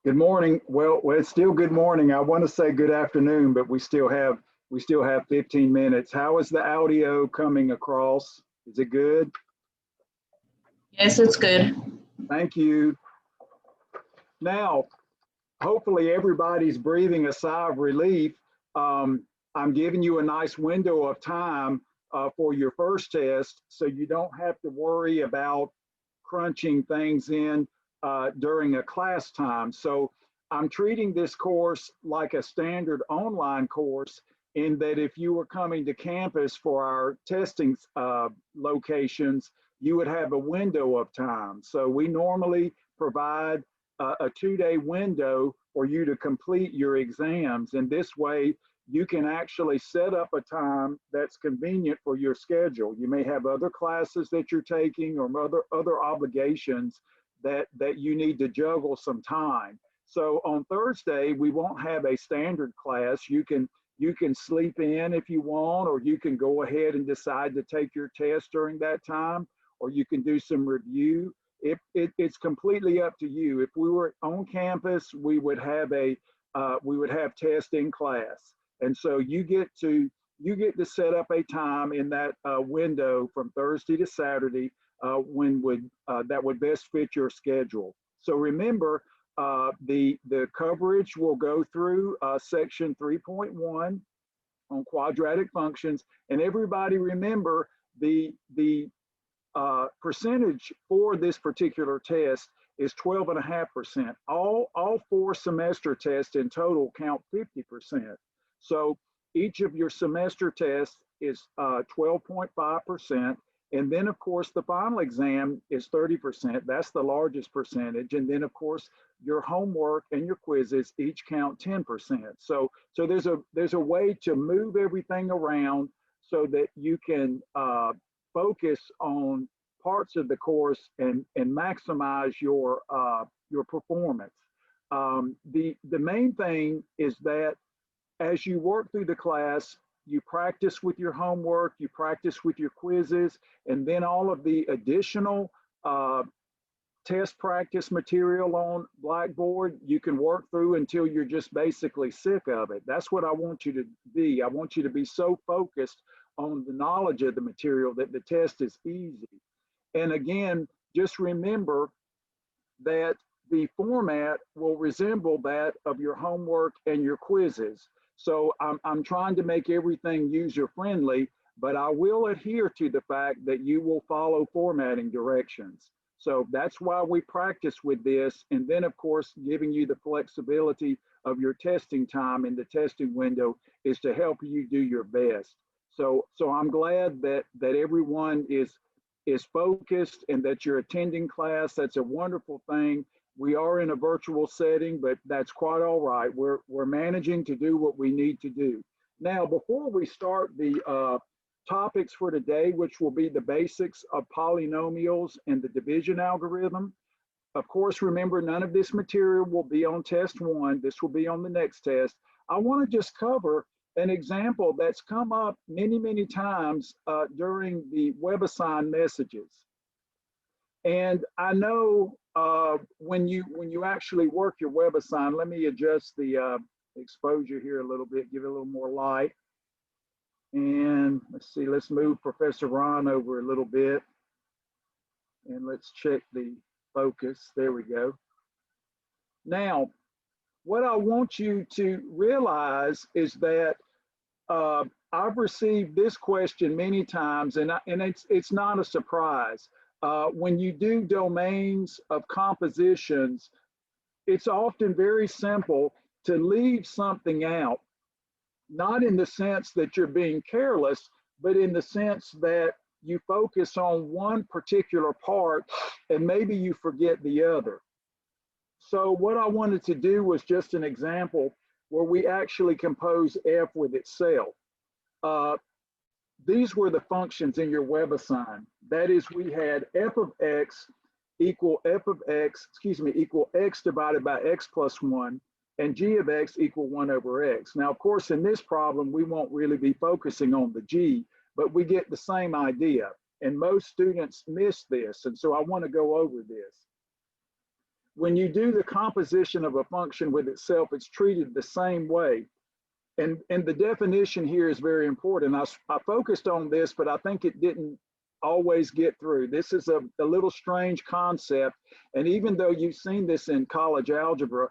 Good morning. Well, it's still good morning. I want to say good afternoon, but we still have 15 minutes. How is the audio coming across? Is it good? Yes, it's good. Thank you. Now, hopefully everybody's breathing a sigh of relief. I'm giving you a nice window of time for your first test, so you don't have to worry about crunching things in during a class time. So I'm treating this course like a standard online course in that if you were coming to campus for our testing locations, you would have a window of time. So we normally provide a 2-day window for you to complete your exams. And this way, you can actually set up a time that's convenient for your schedule. You may have other classes that you're taking or other obligations that you need to juggle some time. So on Thursday, we won't have a standard class. You can sleep in if you want, or you can go ahead and decide to take your test during that time, or you can do some review. It's completely up to you. If we were on campus, we would have test in class, and so you get to set up a time in that window from Thursday to Saturday when that would best fit your schedule. So remember, the coverage will go through section 3.1 on quadratic functions, and everybody remember the percentage for this particular test is 12.5%. All 4 semester tests in total count 50%. So each of your semester tests is 12.5%. And then, of course, the final exam is 30%. That's the largest percentage. And then, of course, your homework and your quizzes each count 10%. So there's a way to move everything around so that you can focus on parts of the course and maximize your performance. The main thing is that as you work through the class, you practice with your homework, you practice with your quizzes, and then all of the additional test practice material on Blackboard, you can work through until you're just basically sick of it. That's what I want you to be. I want you to be so focused on the knowledge of the material that the test is easy. And again, just remember that the format will resemble that of your homework and your quizzes. So I'm trying to make everything user-friendly, but I will adhere to the fact that you will follow formatting directions. So that's why we practice with this. And then, of course, giving you the flexibility of your testing time in the testing window is to help you do your best. So I'm glad that everyone is focused and that you're attending class. That's a wonderful thing. We are in a virtual setting, but that's quite all right. We're managing to do what we need to do. Now, before we start the topics for today, which will be the basics of polynomials and the division algorithm, of course, remember, none of this material will be on test 1. This will be on the next test. I want to just cover an example that's come up many times during the WebAssign messages. And I know when you actually work your WebAssign, let me adjust the exposure here a little bit, give it a little more light. And let's see, let's move Professor Ron over a little bit. And let's check the focus. There we go. Now, what I want you to realize is that I've received this question many times, and it's not a surprise. When you do domains of compositions, it's often very simple to leave something out, not in the sense that you're being careless, but in the sense that you focus on one particular part and maybe you forget the other. So what I wanted to do was just an example where we actually compose f with itself. These were the functions in your WebAssign. That is, we had f of x equal x divided by x plus 1, and g of x equal 1 over x. Now, of course, in this problem, we won't really be focusing on the g, but we get the same idea. And most students miss this, and so I want to go over this. when you do the composition of a function with itself, it's treated the same way. And the definition here is very important. I focused on this, but I think it didn't always get through. This is a little strange concept. And even though you've seen this in college algebra,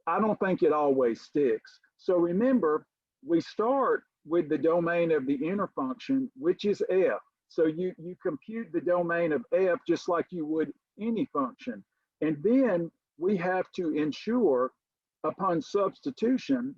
I don't think it always sticks. So remember, we start with the domain of the inner function, which is f. So you compute the domain of f just like you would any function. And then we have to ensure upon substitution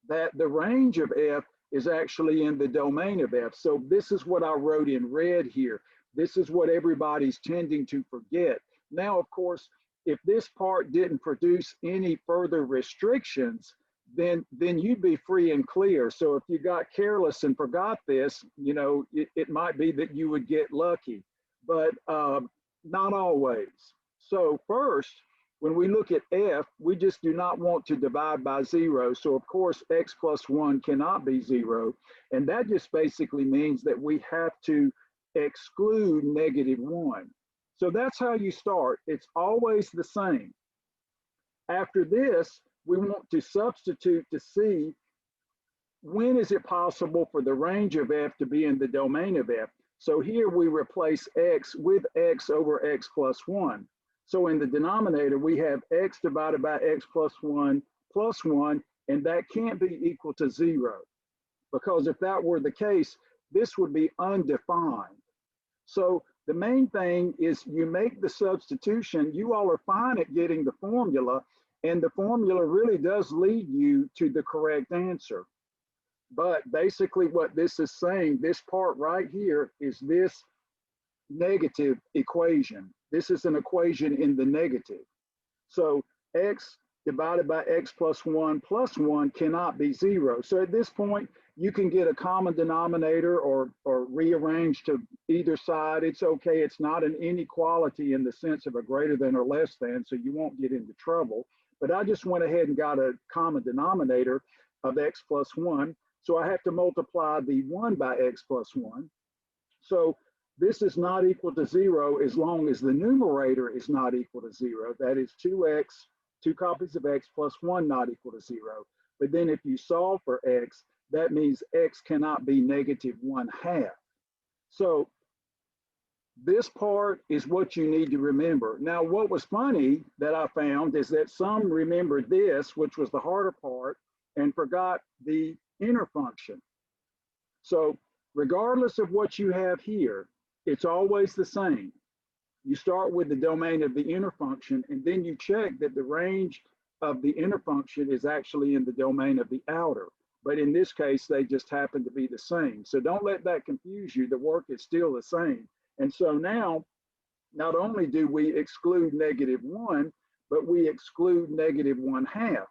that the range of f is actually in the domain of f. So this is what I wrote in red here. This is what everybody's tending to forget. Now, of course, if this part didn't produce any further restrictions, then you'd be free and clear. So if you got careless and forgot this, you know, it might be that you would get lucky, but not always. So first, when we look at f, we just do not want to divide by 0. So of course, x plus 1 cannot be 0. And that just basically means that we have to exclude -1. So that's how you start. It's always the same. After this, we want to substitute to see when is it possible for the range of f to be in the domain of f. So here we replace x with x over x plus 1. So in the denominator, we have x divided by x plus 1, and that can't be equal to 0. Because if that were the case, this would be undefined. So the main thing is you make the substitution. You all are fine at getting the formula, and the formula really does lead you to the correct answer. But basically what this is saying, this part right here, is this negative equation. This is an equation in the negative. So x divided by x plus 1 cannot be 0. So at this point, you can get a common denominator or rearrange to either side. It's okay. It's not an inequality in the sense of a greater than or less than, so you won't get into trouble. But I just went ahead and got a common denominator of x plus 1. So I have to multiply the 1 by x plus 1. So this is not equal to 0 as long as the numerator is not equal to 0. That is 2x, 2 copies of x plus 1 not equal to 0. But then if you solve for x, that means x cannot be -1/2. So this part is what you need to remember. Now, what was funny that I found is that some remembered this, which was the harder part, and forgot the inner function. So regardless of what you have here, it's always the same. You start with the domain of the inner function, and then you check that the range of the inner function is actually in the domain of the outer. But in this case, they just happen to be the same. So don't let that confuse you. The work is still the same. And so now, not only do we exclude -1, but we exclude -1/2.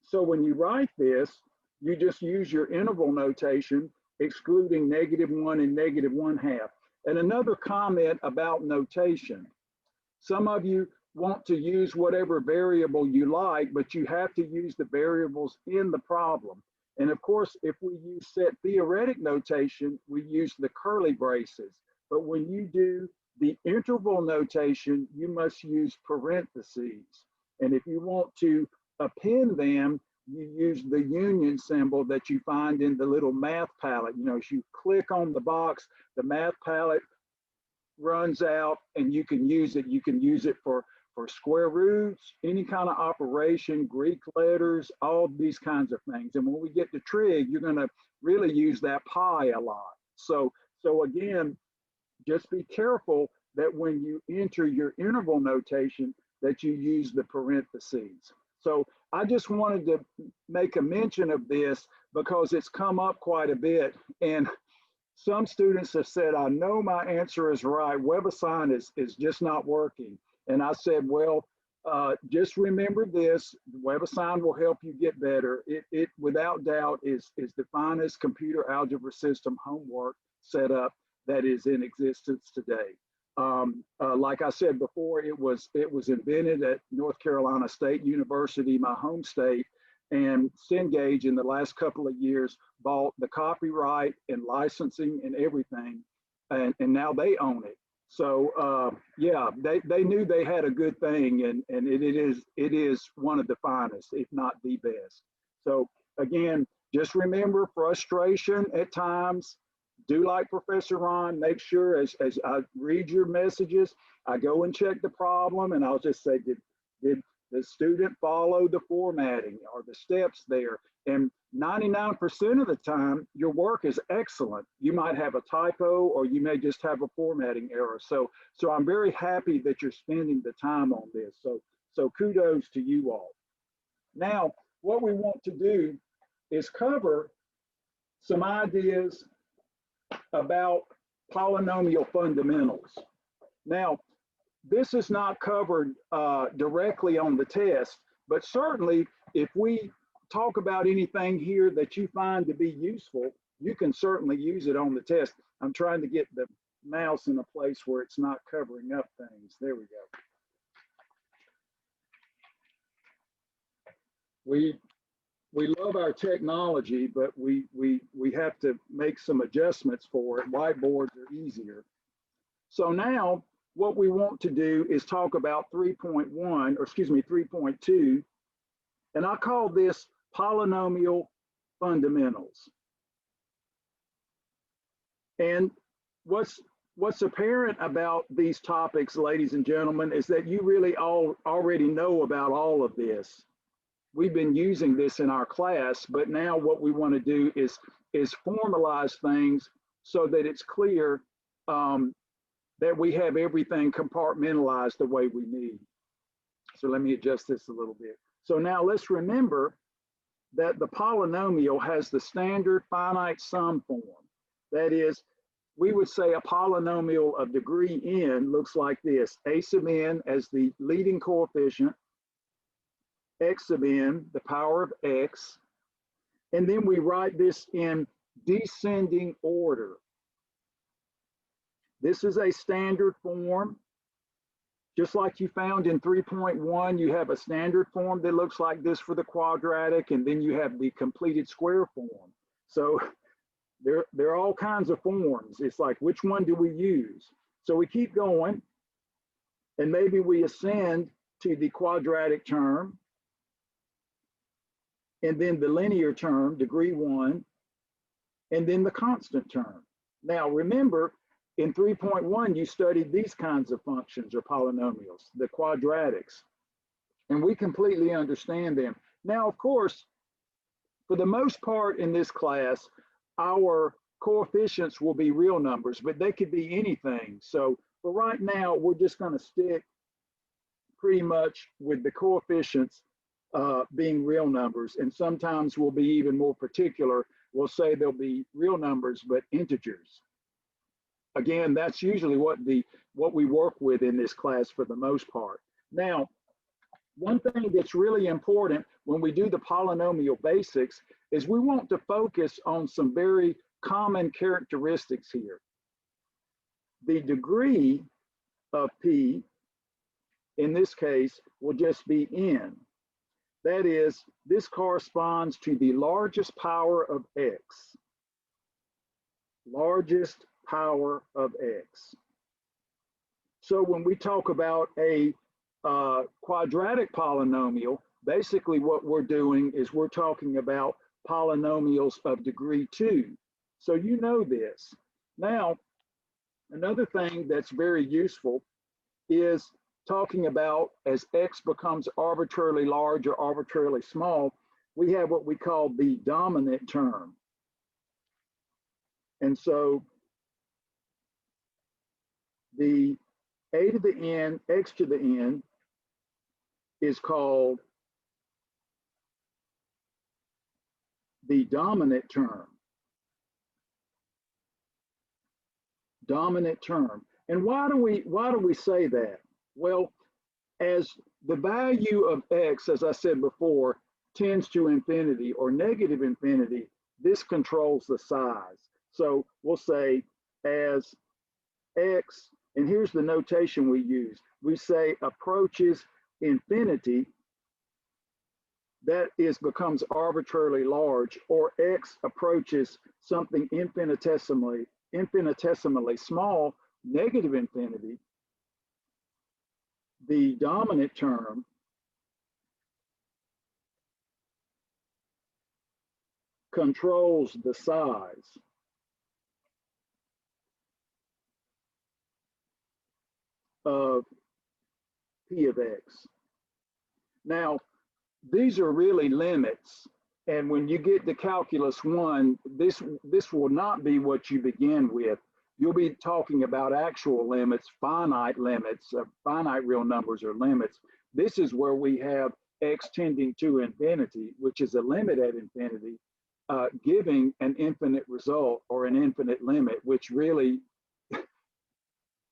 So when you write this, you just use your interval notation, excluding -1 and -1/2. And another comment about notation. Some of you want to use whatever variable you like, but you have to use the variables in the problem. And of course, if we use set theoretic notation, we use the curly braces. But when you do the interval notation, you must use parentheses. And if you want to append them, you use the union symbol that you find in the little math palette. You know, as you click on the box, the math palette runs out and you can use it. You can use it for square roots, any kind of operation, Greek letters, all these kinds of things. And when we get to trig, you're going to really use that pi a lot. So again, just be careful that when you enter your interval notation, that you use the parentheses. So I just wanted to make a mention of this because it's come up quite a bit. And some students have said, I know my answer is right. WebAssign is just not working. And I said, well, just remember this, WebAssign will help you get better. It without doubt is the finest computer algebra system homework setup that is in existence today. Like I said before, it was invented at North Carolina State University, my home state, and Cengage in the last couple of years bought the copyright and licensing and everything, and now they own it. So yeah, they knew they had a good thing, and it is one of the finest, if not the best. So again, just remember frustration at times. Do like Professor Ron, make sure as I read your messages, I go and check the problem and I'll just say, did the student follow the formatting or the steps there? And 99% of the time, your work is excellent. You might have a typo or you may just have a formatting error. So I'm very happy that you're spending the time on this. So kudos to you all. Now, what we want to do is cover some ideas about polynomial fundamentals. Now, this is not covered directly on the test, but certainly if we talk about anything here that you find to be useful, you can certainly use it on the test. I'm trying to get the mouse in a place where it's not covering up things. There we go. We love our technology, but we have to make some adjustments for it. Whiteboards are easier. So now what we want to do is talk about 3.1, or excuse me, 3.2, and I call this polynomial fundamentals. And what's apparent about these topics, ladies and gentlemen, is that you really already know about all of this. We've been using this in our class, but now what we want to do is formalize things so that it's clear that we have everything compartmentalized the way we need. So let me adjust this a little bit. So now let's remember that the polynomial has the standard finite sum form. That is, we would say a polynomial of degree n looks like this: a sub n as the leading coefficient, x sub n, the power of x, and then we write this in descending order. This is a standard form. Just like you found in 3.1, you have a standard form that looks like this for the quadratic, and then you have the completed square form. So there are all kinds of forms. It's like, which one do we use? So we keep going, and maybe we ascend to the quadratic term, and then the linear term, degree 1, and then the constant term. Now remember, in 3.1, you studied these kinds of functions or polynomials, the quadratics, and we completely understand them. Now, of course, for the most part in this class, our coefficients will be real numbers, but they could be anything. So for right now, we're just going to stick pretty much with the coefficients being real numbers, and sometimes we'll be even more particular. We'll say they'll be real numbers, but integers. Again, that's usually what we work with in this class for the most part. Now, one thing that's really important when we do the polynomial basics is we want to focus on some very common characteristics here. The degree of P, in this case, will just be n. That is, this corresponds to the largest power of x. Largest power of x. So when we talk about a quadratic polynomial, basically what we're doing is we're talking about polynomials of degree 2. So you know this. Now, another thing that's very useful is talking about as x becomes arbitrarily large or arbitrarily small, we have what we call the dominant term. And so the a to the n, x to the n is called the dominant term. Dominant term. And why do we say that? Well, as the value of x, as I said before, tends to infinity or negative infinity, this controls the size. So we'll say as x, and here's the notation we use. We say approaches infinity, that is becomes arbitrarily large, or x approaches something infinitesimally small, negative infinity, the dominant term controls the size of P of X. Now, these are really limits. And when you get to calculus 1, this will not be what you begin with. You'll be talking about actual limits, finite real numbers or limits. This is where we have x tending to infinity, which is a limit at infinity, giving an infinite result or an infinite limit, which really,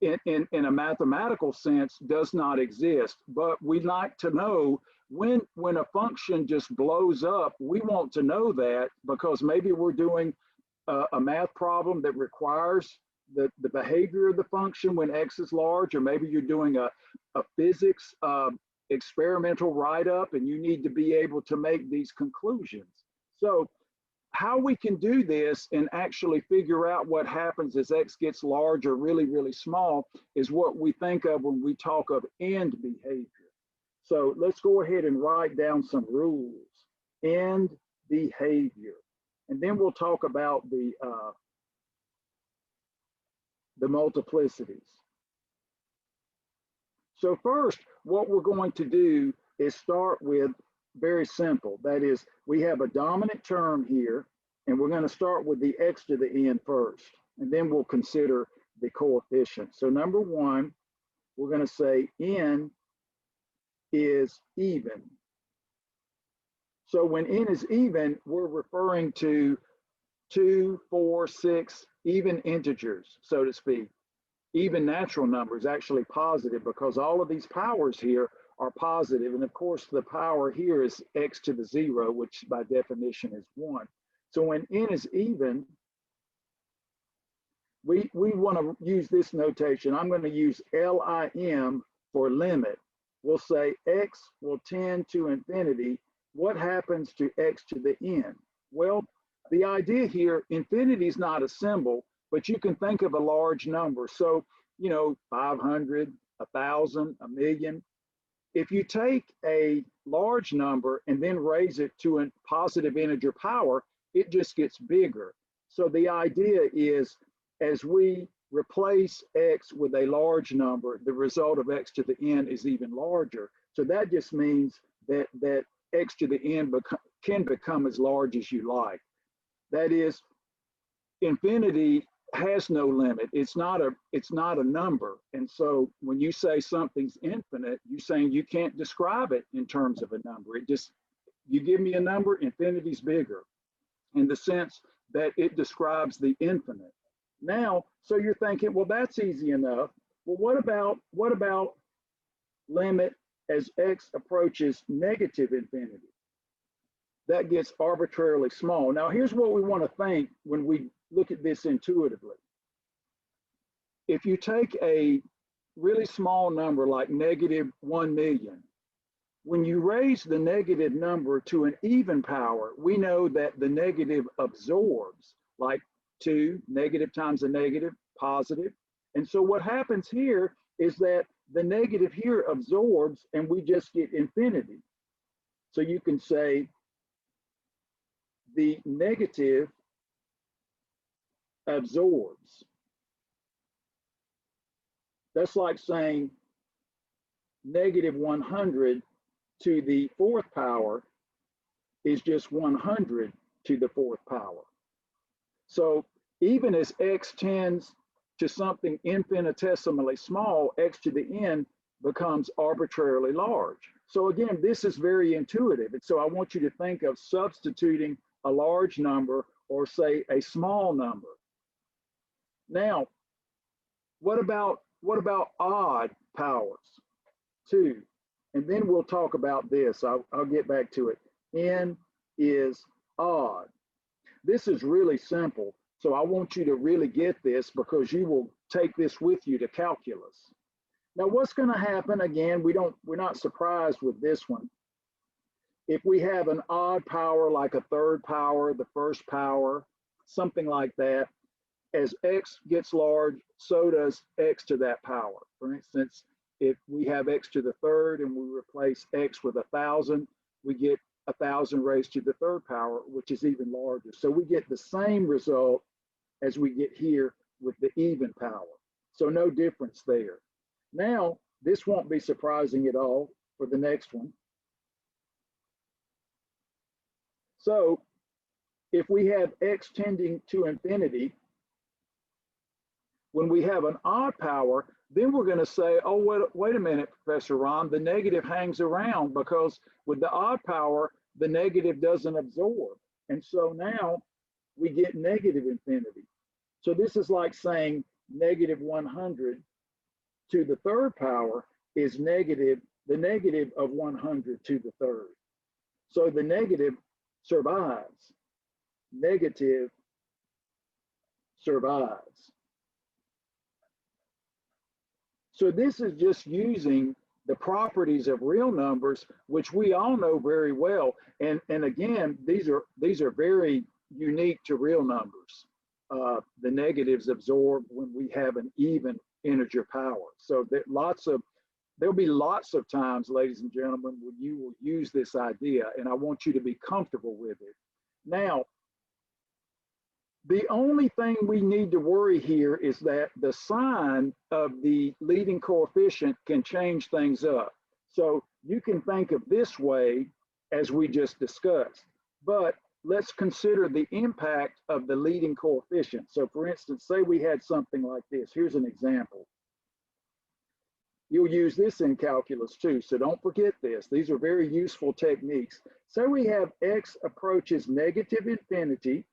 in a mathematical sense, does not exist. But we'd like to know when a function just blows up. We want to know that because maybe we're doing a math problem that requires the behavior of the function when x is large, or maybe you're doing a physics experimental write-up and you need to be able to make these conclusions. So how we can do this and actually figure out what happens as x gets large or really, really small is what we think of when we talk of end behavior. So let's go ahead and write down some rules. End behavior. And then we'll talk about the multiplicities. So first, what we're going to do is start with very simple. That is, we have a dominant term here, and we're going to start with the x to the n first, and then we'll consider the coefficient. So number one, we're going to say n is even. So when n is even, we're referring to 2, 4, 6, even integers, so to speak. Even natural numbers, actually positive, because all of these powers here are positive. And of course, the power here is x to the 0, which by definition is 1. So when n is even, we want to use this notation. I'm going to use LIM for limit. We'll say x will tend to infinity. What happens to x to the n? Well, the idea here, infinity is not a symbol, but you can think of a large number. So, 500, 1,000, 1,000,000. If you take a large number and then raise it to a positive integer power, it just gets bigger. So the idea is, as we replace x with a large number, the result of x to the n is even larger. So that just means that x to the n can become as large as you like. That is, infinity has no limit. It's not a number. And so when you say something's infinite, you're saying you can't describe it in terms of a number. It just, you give me a number, infinity's bigger in the sense that it describes the infinite. Now, so you're thinking, well, that's easy enough. Well, what about limit as x approaches negative infinity? That gets arbitrarily small. Now, here's what we want to think when we look at this intuitively. If you take a really small number like negative 1,000,000, when you raise the negative number to an even power, we know that the negative absorbs, like 2, negative times a negative, positive. And so what happens here is that the negative here absorbs and we just get infinity. So you can say the negative absorbs. That's like saying negative 100 to the 4th power is just 100 to the 4th power. So even as x tends to something infinitesimally small, x to the n becomes arbitrarily large. So again, this is very intuitive. And so I want you to think of substituting a large number or say a small number. Now, what about odd powers? 2. And then we'll talk about this. I'll get back to it. N is odd. This is really simple. So I want you to really get this because you will take this with you to calculus. Now, what's going to happen? Again, we're not surprised with this one. If we have an odd power like a 3rd power, the 1st power, something like that, as x gets large, so does x to that power. For instance, if we have x to the third and we replace x with 1,000, we get 1,000 raised to the third power, which is even larger. So we get the same result as we get here with the even power. So no difference there. Now, this won't be surprising at all for the next one. So if we have x tending to infinity, when we have an odd power, then we're going to say, oh, wait a minute, Professor Ron, the negative hangs around, because with the odd power, the negative doesn't absorb. And so now we get negative infinity. So this is like saying negative 100 to the third power is negative, the negative of 100 to the third. So the negative survives. Negative survives. So this is just using the properties of real numbers, which we all know very well. And again, these are very unique to real numbers. The negatives absorb when we have an even integer power. So there'll be lots of times, ladies and gentlemen, when you will use this idea, and I want you to be comfortable with it. Now, the only thing we need to worry here is that the sign of the leading coefficient can change things up. So you can think of this way as we just discussed, but let's consider the impact of the leading coefficient. So for instance, say we had something like this. Here's an example. You'll use this in calculus too, so don't forget this. These are very useful techniques. So we have x approaches negative infinity,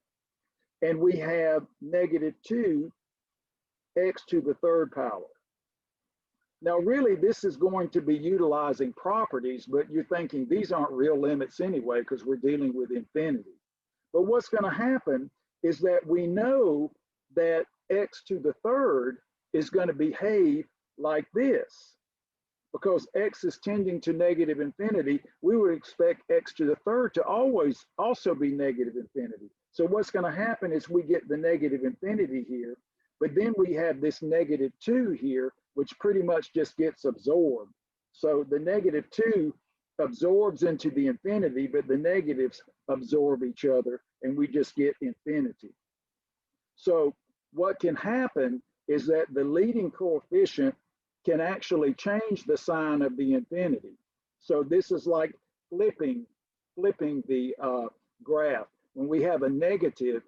and we have negative 2 x to the third power. Now really this is going to be utilizing properties, but you're thinking these aren't real limits anyway because we're dealing with infinity. But what's going to happen is that we know that x to the third is going to behave like this. Because x is tending to negative infinity, we would expect x to the third to always also be negative infinity. So what's going to happen is we get the negative infinity here, but then we have this negative 2 here, which pretty much just gets absorbed. So the negative 2 absorbs into the infinity, but the negatives absorb each other, and we just get infinity. So what can happen is that the leading coefficient can actually change the sign of the infinity. So this is like flipping the graph. When we have a negative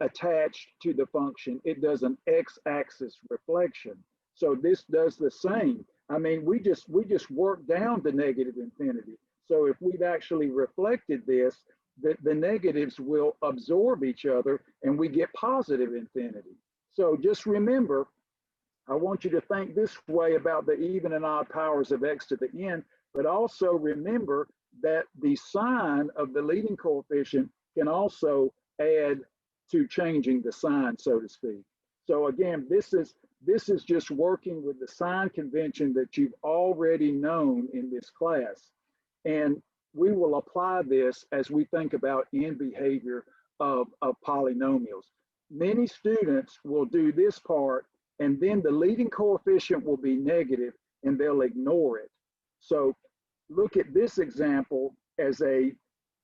attached to the function, it does an x-axis reflection. So this does the same. I mean, we just work down to negative infinity. So if we've actually reflected this, the negatives will absorb each other and we get positive infinity. So just remember, I want you to think this way about the even and odd powers of x to the n, but also remember that the sign of the leading coefficient can also add to changing the sign, so to speak. So again, this is just working with the sign convention that you've already known in this class. And we will apply this as we think about end behavior of polynomials. Many students will do this part, and then the leading coefficient will be negative and they'll ignore it. So look at this example as a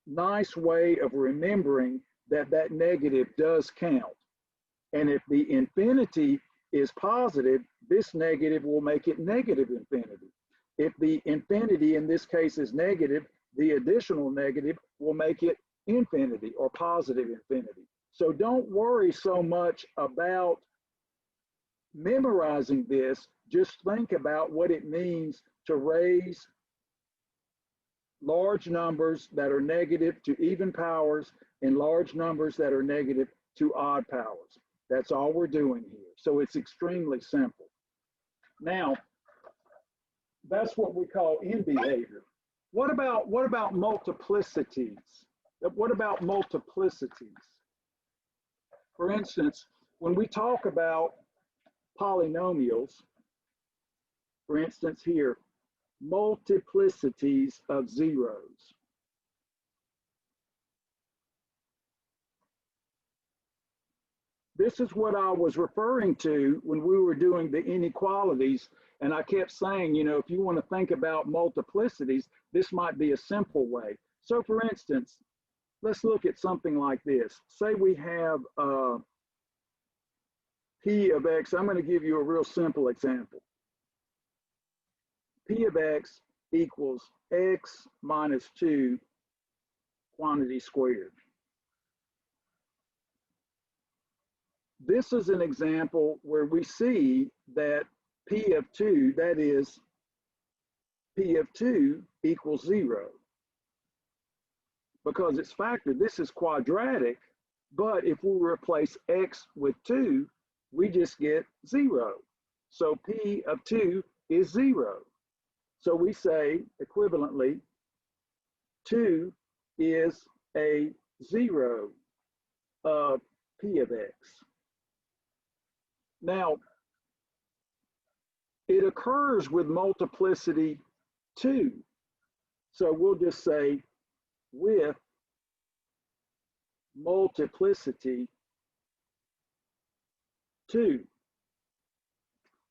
nice way of remembering that that negative does count. And if the infinity is positive, this negative will make it negative infinity. If the infinity in this case is negative, the additional negative will make it infinity or positive infinity. So don't worry so much about memorizing this. Just think about what it means to raise large numbers that are negative to even powers and large numbers that are negative to odd powers. That's all we're doing here. So it's extremely simple. Now, that's what we call end behavior. What about multiplicities? What about multiplicities? For instance, when we talk about polynomials, for instance here, multiplicities of zeros. This is what I was referring to when we were doing the inequalities. And I kept saying, you know, if you want to think about multiplicities, this might be a simple way. So for instance, let's look at something like this. Say we have P of X. I'm going to give you a real simple example. P of X equals X minus 2 quantity squared. This is an example where we see that P of 2, that is, P of 2 equals 0. Because it's factored, this is quadratic, but if we replace X with 2, we just get 0. So P of 2 is 0. So we say, equivalently, 2 is a 0 of P of X. Now, it occurs with multiplicity 2. So we'll just say with multiplicity 2.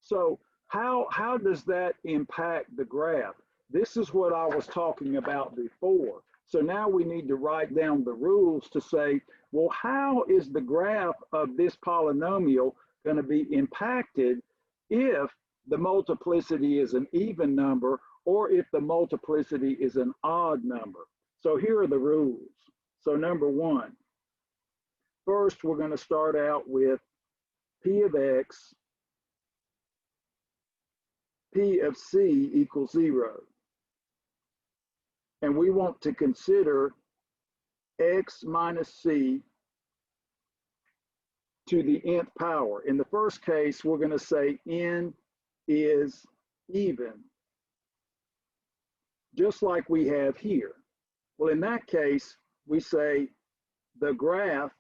So how does that impact the graph? This is what I was talking about before. So now we need to write down the rules to say, well, how is the graph of this polynomial going to be impacted if the multiplicity is an even number or if the multiplicity is an odd number? So here are the rules. So number one, first we're going to start out with P of X, P of C equals 0. And we want to consider X minus C to the nth power. In the first case, we're going to say n is even, just like we have here. Well, in that case, we say the graph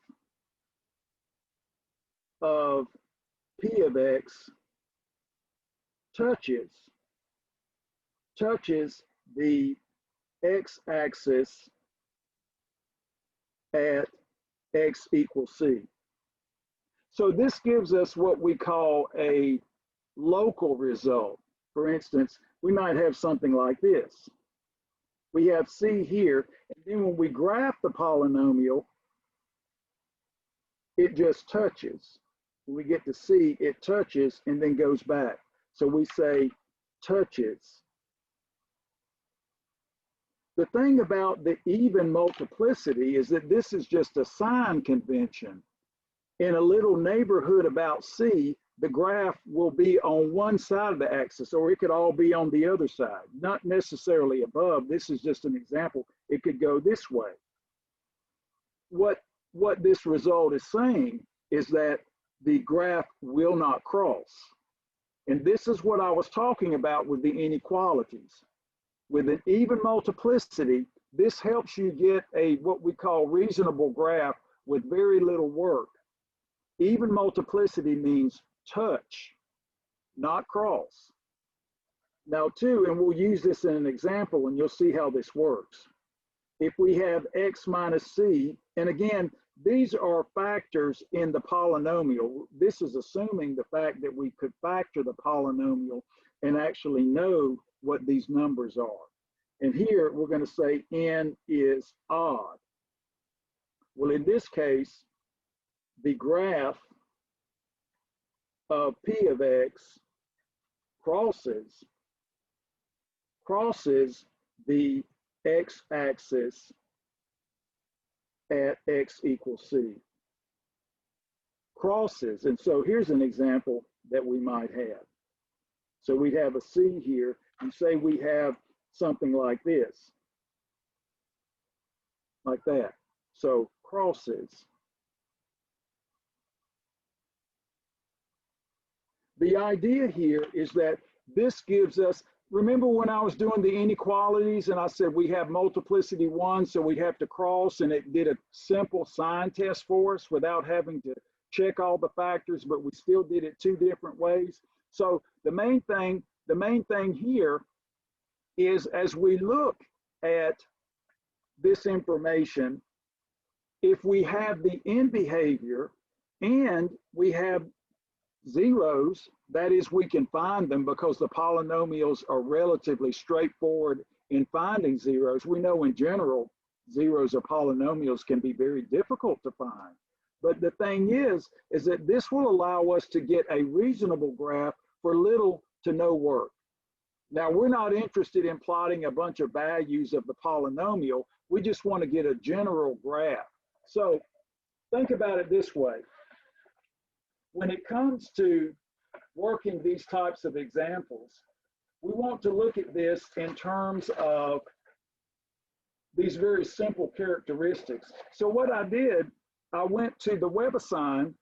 of P of X touches the x-axis at x equals c. So this gives us what we call a local result. For instance, we might have something like this. We have c here, and then when we graph the polynomial, it just touches. When we get to c, it touches and then goes back. So we say touches. The thing about the even multiplicity is that this is just a sign convention. In a little neighborhood about C, the graph will be on one side of the axis, or it could all be on the other side, not necessarily above. This is just an example. It could go this way. What this result is saying is that the graph will not cross. And this is what I was talking about with the inequalities. With an even multiplicity, this helps you get a what we call reasonable graph with very little work. Even multiplicity means touch, not cross. Now too, and we'll use this in an example and you'll see how this works. If we have x minus c, and again, these are factors in the polynomial. This is assuming the fact that we could factor the polynomial and actually know what these numbers are. And here we're going to say n is odd. Well, in this case, the graph of P of X crosses the x-axis at x equals c. Crosses, and so here's an example that we might have. So we'd have a c here, and say we have something like this, like that. So crosses. The idea here is that this gives us, remember when I was doing the inequalities and I said we have multiplicity 1, so we have to cross, and it did a simple sign test for us without having to check all the factors, but we still did it 2 different ways. So the main thing here is, as we look at this information, if we have the end behavior And we have zeros, that is, we can find them because the polynomials are relatively straightforward in finding zeros. We know in general, zeros or polynomials can be very difficult to find. But the thing is that this will allow us to get a reasonable graph for little to no work. Now, we're not interested in plotting a bunch of values of the polynomial. We just want to get a general graph. So think about it this way. When it comes to working these types of examples, we want to look at this in terms of these very simple characteristics. So what I did, I went to the WebAssign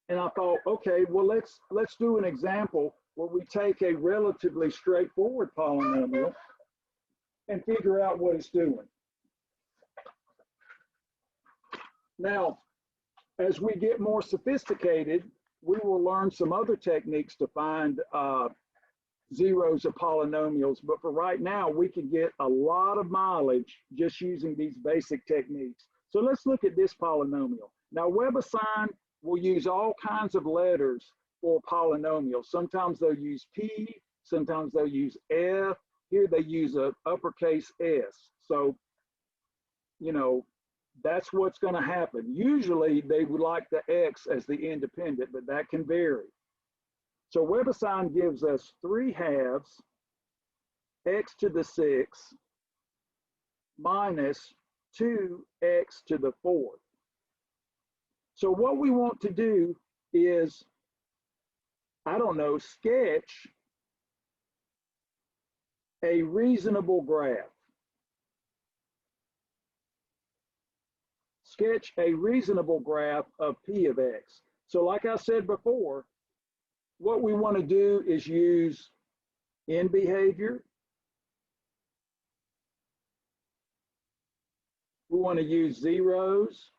and I thought, okay, well, let's do an example where we take a relatively straightforward polynomial and figure out what it's doing. Now, as we get more sophisticated, we will learn some other techniques to find zeros of polynomials, but for right now, we can get a lot of mileage just using these basic techniques. So let's look at this polynomial. Now, WebAssign will use all kinds of letters for polynomials. Sometimes they'll use P, sometimes they'll use F. Here they use a uppercase S. So, you know, that's what's going to happen. Usually they would like the X as the independent, but that can vary. So WebAssign gives us 3/2 x to the 6 minus 2x to the 4th. So what we want to do is, I don't know, sketch a reasonable graph. Sketch a reasonable graph of P of X. So like I said before, what we want to do is use end behavior. We want to use zeros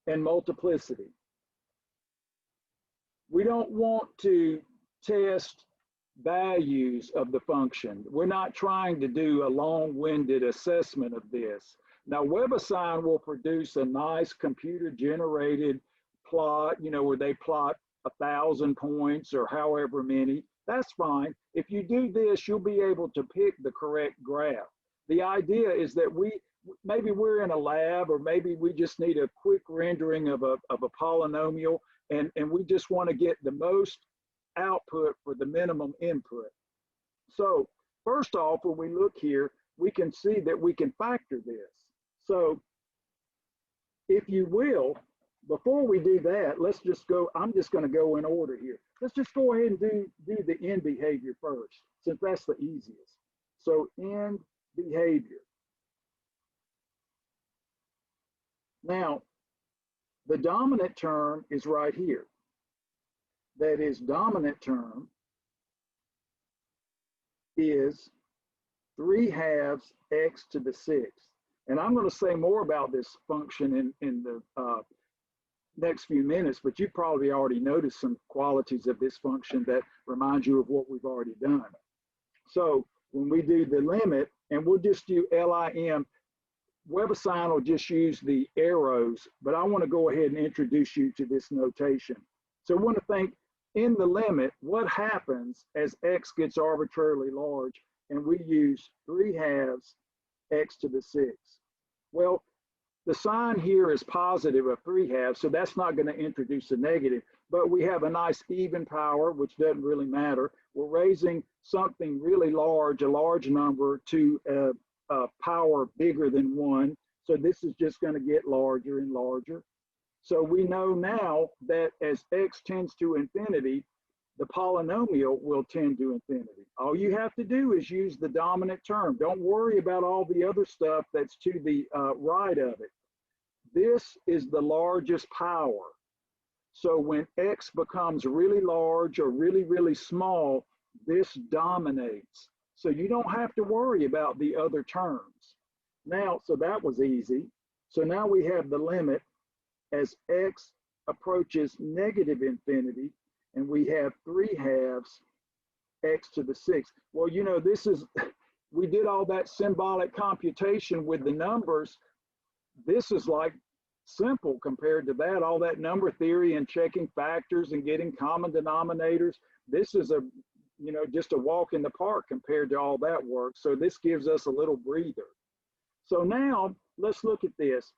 and multiplicity. We don't want to test values of the function. We're not trying to do a long-winded assessment of this. Now, WebAssign will produce a nice computer-generated plot, you know, where they plot 1,000 points or however many. That's fine. If you do this, you'll be able to pick the correct graph. The idea is that maybe we're in a lab, or maybe we just need a quick rendering of a polynomial, and we just want to get the most output for the minimum input. So first off, when we look here, we can see that we can factor this. So if you will, before we do that, let's just go, I'm just going to go in order here. Let's just go ahead and do the end behavior first, since that's the easiest. So end behavior. Now, the dominant term is right here. That is, dominant term is 3/2 x to the 6th. And I'm going to say more about this function in the next few minutes, but you probably already noticed some qualities of this function that remind you of what we've already done. So when we do the limit, and we'll just do LIM, WebAssign will just use the arrows, but I want to go ahead and introduce you to this notation. So I want to think, in the limit, what happens as x gets arbitrarily large and we use 3/2 x to the 6th? Well, the sign here is positive of 3/2, so that's not going to introduce a negative, but we have a nice even power, which doesn't really matter. We're raising something really large, a large number, to a power bigger than 1. So this is just going to get larger and larger. So we know now that as x tends to infinity, the polynomial will tend to infinity. All you have to do is use the dominant term. Don't worry about all the other stuff that's to the right of it. This is the largest power. So when x becomes really large or really, really small, this dominates. So you don't have to worry about the other terms. Now, so that was easy. So now we have the limit as x approaches negative infinity, and we have 3/2 x to the 6th. Well, you know, this is, we did all that symbolic computation with the numbers. This is like simple compared to that, all that number theory and checking factors and getting common denominators. This is just a walk in the park compared to all that work. So this gives us a little breather. So now let's look at this.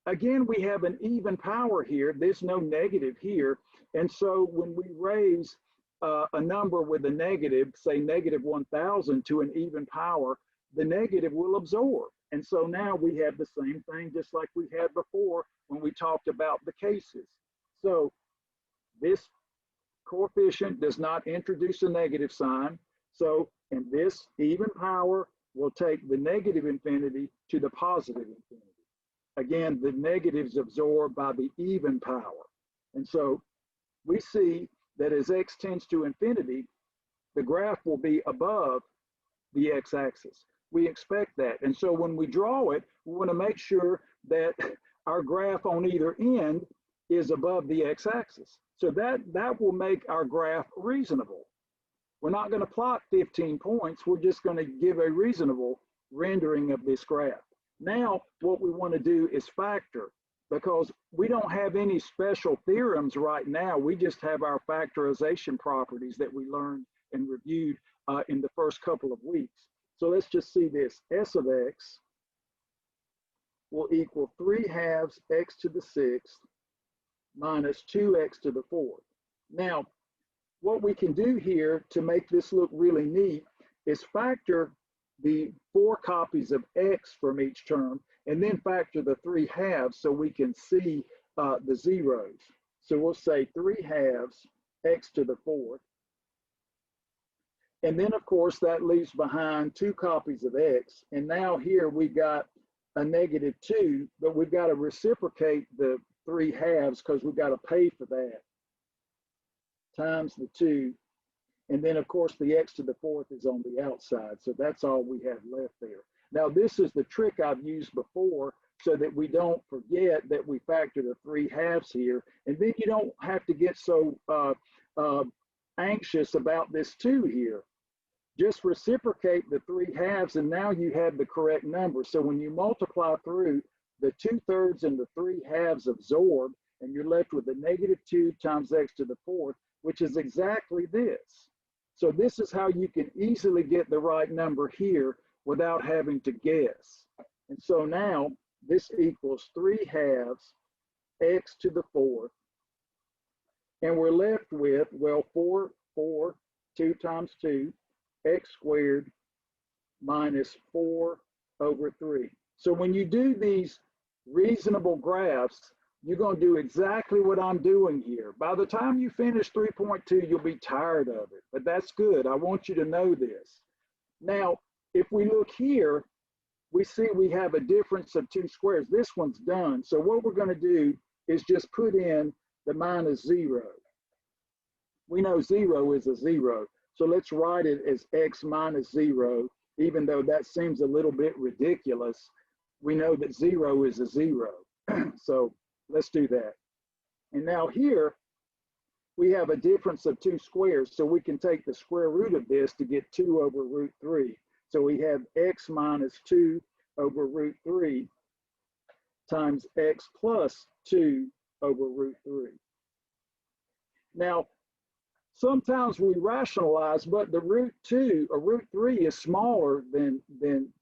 Again, we have an even power here. There's no negative here. And so when we raise a number with a negative, say negative 1,000 to an even power, the negative will absorb. And so now we have the same thing just like we had before when we talked about the cases. So this coefficient does not introduce a negative sign. So, and this even power will take the negative infinity to the positive infinity. Again, the negatives absorbed by the even power. And so we see that as x tends to infinity, the graph will be above the x-axis. We expect that. And so when we draw it, we want to make sure that our graph on either end is above the x-axis. So that will make our graph reasonable. We're not going to plot 15 points. We're just going to give a reasonable rendering of this graph. Now, what we want to do is factor, because we don't have any special theorems right now. We just have our factorization properties that we learned and reviewed in the first couple of weeks. So let's just see this. S of x will equal 3/2 x to the 6th minus 2x to the 4th. Now, what we can do here to make this look really neat is factor the 4 copies of x from each term and then factor the 3/2 so we can see the zeros. So we'll say 3/2 x to the 4th. And then, of course, that leaves behind 2 copies of x. And now here we got a -2, but we've got to reciprocate the 3/2 because we've got to pay for that, times the 2. And then, of course, the x to the 4th is on the outside. So that's all we have left there. Now, this is the trick I've used before so that we don't forget that we factor the 3/2 here. And then you don't have to get so anxious about this 2 here. Just reciprocate the 3/2 and now you have the correct number. So when you multiply through, the 2/3 and the 3/2 absorb, and you're left with the -2 times x to the 4th, which is exactly this. So this is how you can easily get the right number here without having to guess. And so now this equals 3/2 x to the 4th. And we're left with, well, 2 times 2, x squared minus 4/3. So when you do these reasonable graphs, you're going to do exactly what I'm doing here. By the time you finish 3.2, you'll be tired of it, but that's good. I want you to know this. Now, if we look here, we see we have a difference of 2 squares. This one's done. So what we're going to do is just put in the -0. We know 0 is a 0. So let's write it as x minus 0, even though that seems a little bit ridiculous. We know that 0 is a 0. So let's do that. And now here, we have a difference of 2 squares. So we can take the square root of this to get 2/√3. So we have x minus 2/√3 times x plus 2/√3. Now, sometimes we rationalize, but the √3 is smaller than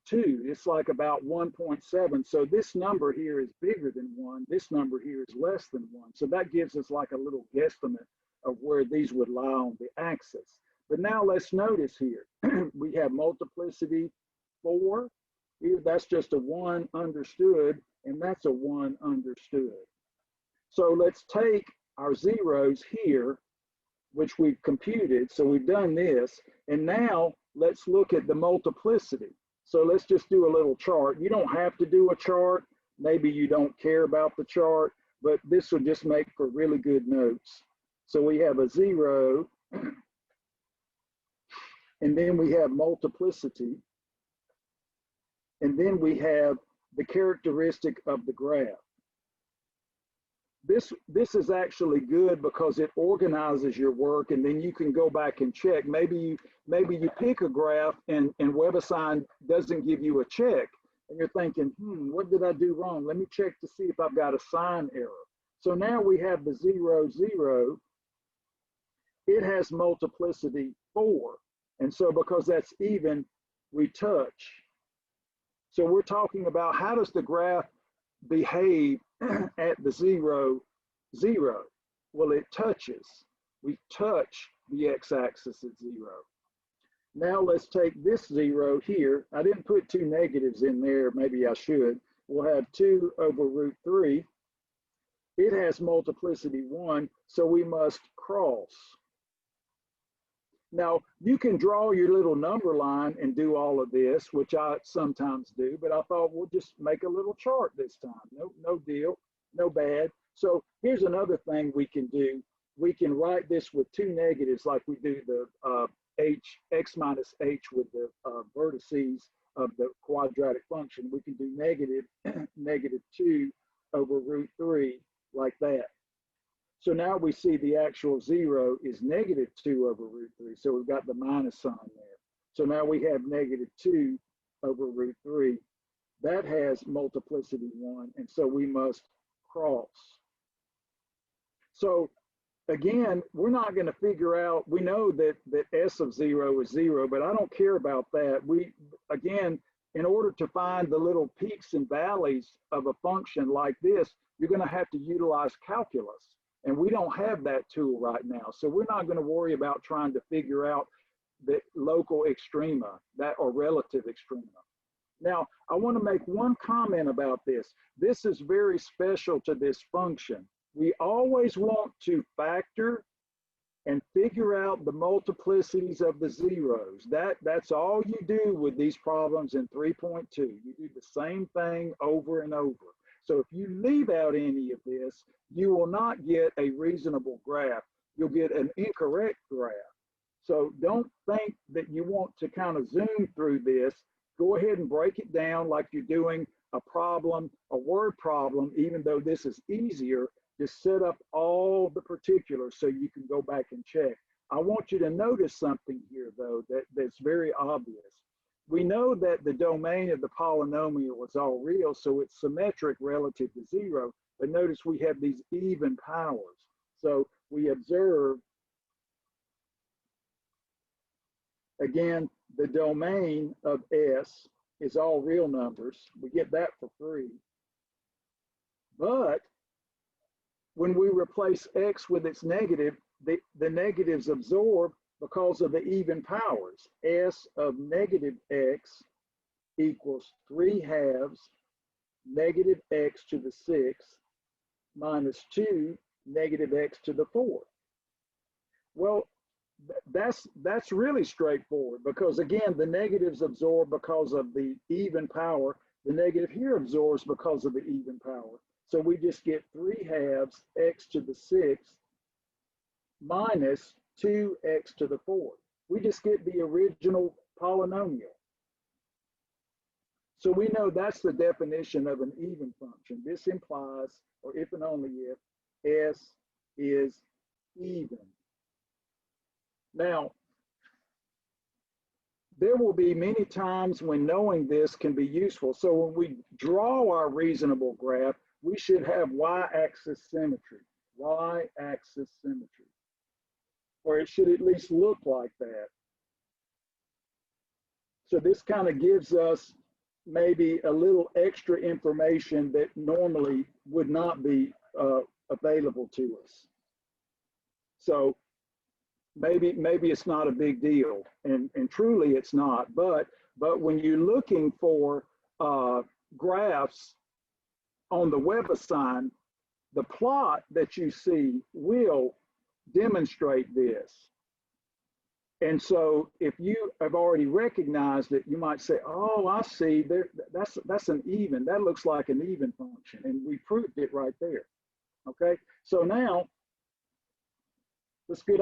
2. It's like about 1.7. So this number here is bigger than 1. This number here is less than 1. So that gives us like a little guesstimate of where these would lie on the axis. But now let's notice here, we have multiplicity 4. Here, that's just a 1 understood, and that's a 1 understood. So let's take our zeros here, which we've computed. So we've done this. And now let's look at the multiplicity. So let's just do a little chart. You don't have to do a chart. Maybe you don't care about the chart, but this will just make for really good notes. So we have a 0, and then we have multiplicity, and then we have the characteristic of the graph. This is actually good because it organizes your work, and then you can go back and check. Maybe you pick a graph and WebAssign doesn't give you a check. and you're thinking, what did I do wrong? Let me check to see if I've got a sign error. So now we have the 0, 0. It has multiplicity 4. And so because that's even, we touch. So we're talking about how does the graph behave at the 0, 0? Well, it touches. We touch the x-axis at 0. Now let's take this 0 here. I didn't put two negatives in there. Maybe I should. We'll have 2 over root 3. It has multiplicity 1, so we must cross. Now, you can draw your little number line and do all of this, which I sometimes do, but I thought we'll just make a little chart this time. No deal, no bad. So here's another thing we can do. We can write this with two negatives like we do the x minus h with the vertices of the quadratic function. We can do negative 2 over root 3 like that. So now we see the actual 0 is negative 2 over root 3. So we've got the minus sign there. So now we have negative 2 over root 3. That has multiplicity 1. And so we must cross. So again, we're not going to figure out, we know that S of 0 is 0, but I don't care about that. Again, in order to find the little peaks and valleys of a function like this, you're going to have to utilize calculus. And we don't have that tool right now. So we're not going to worry about trying to figure out the local extrema or relative extrema. Now, I want to make one comment about this. This is very special to this function. We always want to factor and figure out the multiplicities of the zeros. That's all you do with these problems in 3.2. You do the same thing over and over. So if you leave out any of this, you will not get a reasonable graph. You'll get an incorrect graph. So don't think that you want to kind of zoom through this. Go ahead and break it down like you're doing a problem, a word problem, even though this is easier. Just set up all the particulars so you can go back and check. I want you to notice something here, though, that's very obvious. We know that the domain of the polynomial was all real, so it's symmetric relative to 0. But notice we have these even powers. So we observe, again, the domain of S is all real numbers. We get that for free. But when we replace X with its negative, the negatives absorb because of the even powers. S of negative X equals 3/2 negative X to the 6th minus 2 negative X to the 4th. Well, that's really straightforward because again, the negatives absorb because of the even power. The negative here absorbs because of the even power. So we just get 3/2 X to the 6th minus 2x to the 4th. We just get the original polynomial. So we know that's the definition of an even function. This implies, or if and only if, S is even. Now, there will be many times when knowing this can be useful. So when we draw our reasonable graph, we should have y-axis symmetry, y-axis symmetry. Or it should at least look like that. So this kind of gives us maybe a little extra information that normally would not be available to us. So maybe it's not a big deal, and truly it's not. But when you're looking for graphs on the WebAssign, the plot that you see will demonstrate this. And so if you have already recognized it, you might say, oh, I see, that's an even. That looks like an even function. And we proved it right there. Okay, so now let's get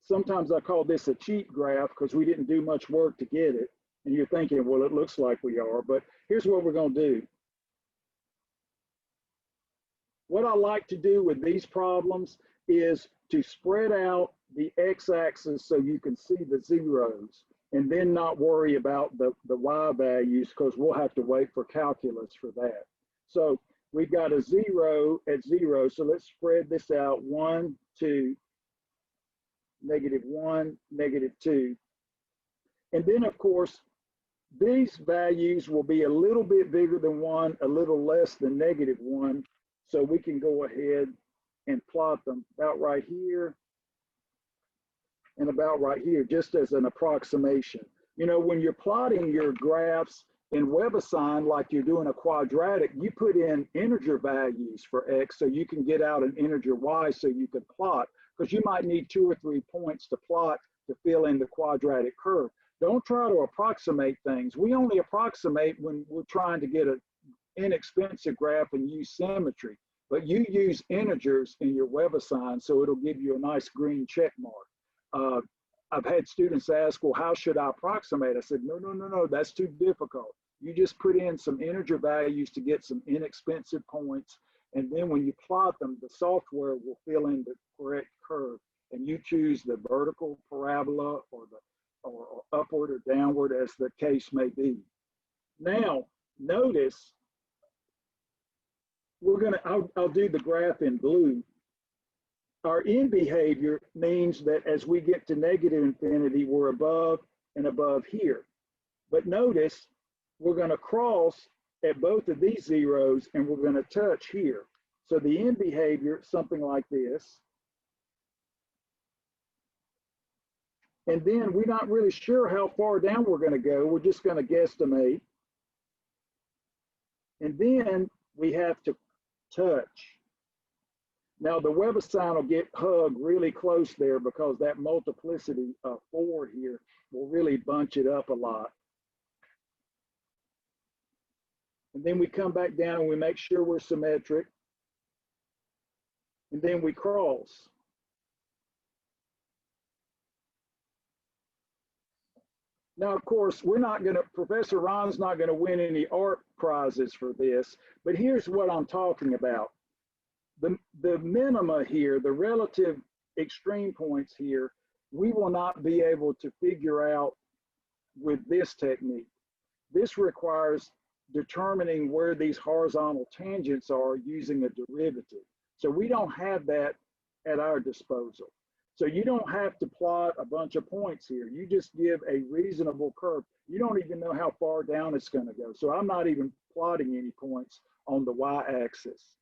sometimes I call this a cheat graph because we didn't do much work to get it. And you're thinking, well, it looks like we are, but here's what we're going to do. What I like to do with these problems is to spread out the x-axis so you can see the zeros. and then not worry about the y values because we'll have to wait for calculus for that. So we've got a 0 at 0. So let's spread this out. 1, 2, -1, -2. And then, of course, these values will be a little bit bigger than 1, a little less than -1. So we can go ahead and plot them about right here and about right here, just as an approximation. You know, when you're plotting your graphs in WebAssign, like you're doing a quadratic, you put in integer values for X so you can get out an integer Y so you can plot, because you might need 2 or 3 points to plot to fill in the quadratic curve. Don't try to approximate things. We only approximate when we're trying to get an inexpensive graph and use symmetry, but you use integers in your WebAssign, so it'll give you a nice green check mark. I've had students ask, well, how should I approximate? I said, no, that's too difficult. You just put in some integer values to get some inexpensive points. And then when you plot them, the software will fill in the correct curve. And you choose the vertical parabola or upward or downward, as the case may be. Now, notice, I'll do the graph in blue. Our end behavior means that as we get to -infinity, we're above and above here. But notice, we're going to cross at both of these zeros and we're going to touch here. So the end behavior, something like this. And then we're not really sure how far down we're going to go. We're just going to guesstimate. And then we have to touch. Now the WebAssign will get hugged really close there because that multiplicity of 4 here will really bunch it up a lot. And then we come back down and we make sure we're symmetric. And then we cross. Now, of course, Professor Ron's not going to win any art prizes for this, but here's what I'm talking about. The minima here, the relative extreme points here, we will not be able to figure out with this technique. This requires determining where these horizontal tangents are using a derivative. So we don't have that at our disposal. So you don't have to plot a bunch of points here. You just give a reasonable curve. You don't even know how far down it's going to go. So I'm not even plotting any points on the y-axis.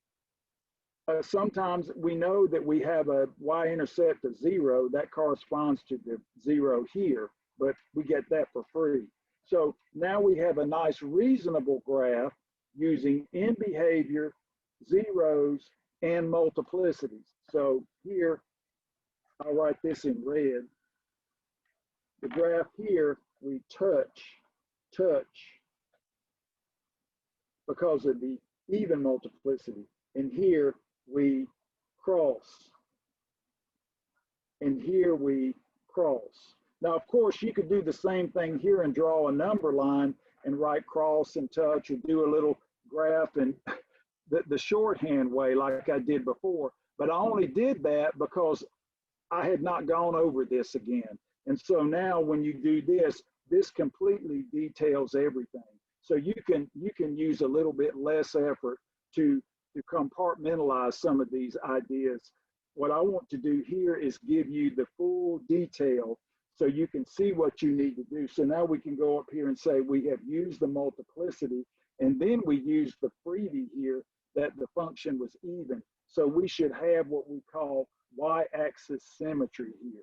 Sometimes we know that we have a y-intercept of 0 that corresponds to the 0 here, but we get that for free. So now we have a nice reasonable graph using end behavior, zeros, and multiplicities. So here, I'll write this in red. The graph here, we touch, because of the even multiplicity. And here we cross. And here we cross. Now, of course, you could do the same thing here and draw a number line and write cross and touch, or do a little graph and the shorthand way like I did before. But I only did that because I had not gone over this again. And so now when you do this, this completely details everything. So you can use a little bit less effort to compartmentalize some of these ideas. What I want to do here is give you the full detail so you can see what you need to do. So now we can go up here and say we have used the multiplicity, and then we use the freebie here that the function was even. So we should have what we call y-axis symmetry here.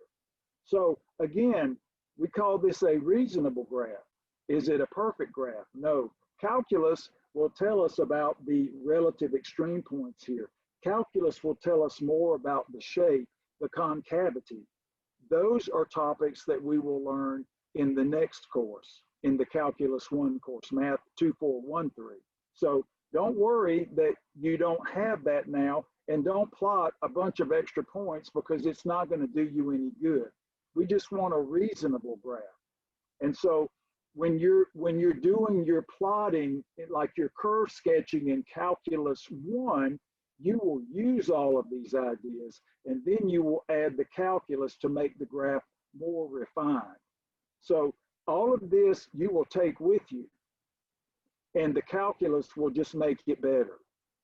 So again, we call this a reasonable graph. Is it a perfect graph? No. Calculus will tell us about the relative extreme points here. Calculus will tell us more about the shape, the concavity. Those are topics that we will learn in the next course, in the Calculus 1 course, Math 2413. So don't worry that you don't have that now, and don't plot a bunch of extra points because it's not going to do you any good. We just want a reasonable graph. And so when you're doing your plotting, like your curve sketching in Calculus 1, you will use all of these ideas, and then you will add the calculus to make the graph more refined. So All of this you will take with you, and the calculus will just make it better.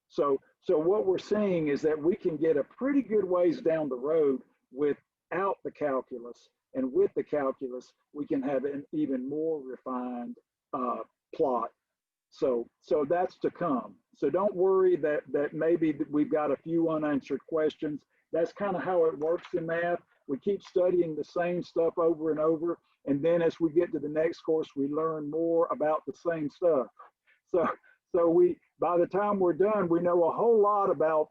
So what we're seeing is that we can get a pretty good ways down the road without the calculus, and with the calculus, we can have an even more refined plot. So that's to come. So don't worry that maybe we've got a few unanswered questions. That's kind of how it works in math. We keep studying the same stuff over and over, and then as we get to the next course, we learn more about the same stuff. So we, by the time we're done, we know a whole lot about,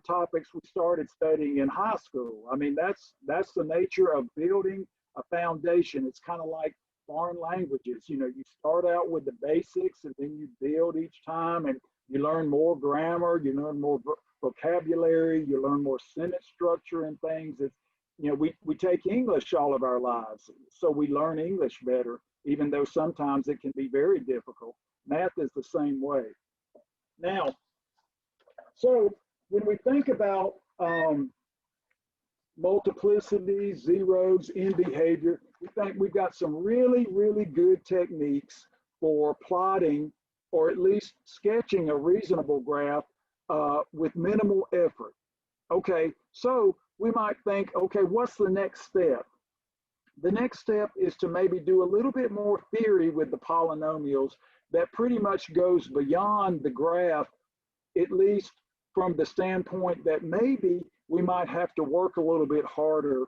topics we started studying in high school. I mean, that's the nature of building a foundation. It's kind of like foreign languages. You start out with the basics, and then you build each time, and you learn more grammar, you learn more vocabulary, you learn more sentence structure and things. It's, we take English all of our lives, so we learn English better, even though sometimes it can be very difficult. Math is the same way. Now, so when we think about multiplicity, zeros in behavior, we think we've got some really, really good techniques for plotting, or at least sketching a reasonable graph with minimal effort. Okay, so we might think, okay, what's the next step? The next step is to maybe do a little bit more theory with the polynomials that pretty much goes beyond the graph, at least from the standpoint that maybe we might have to work a little bit harder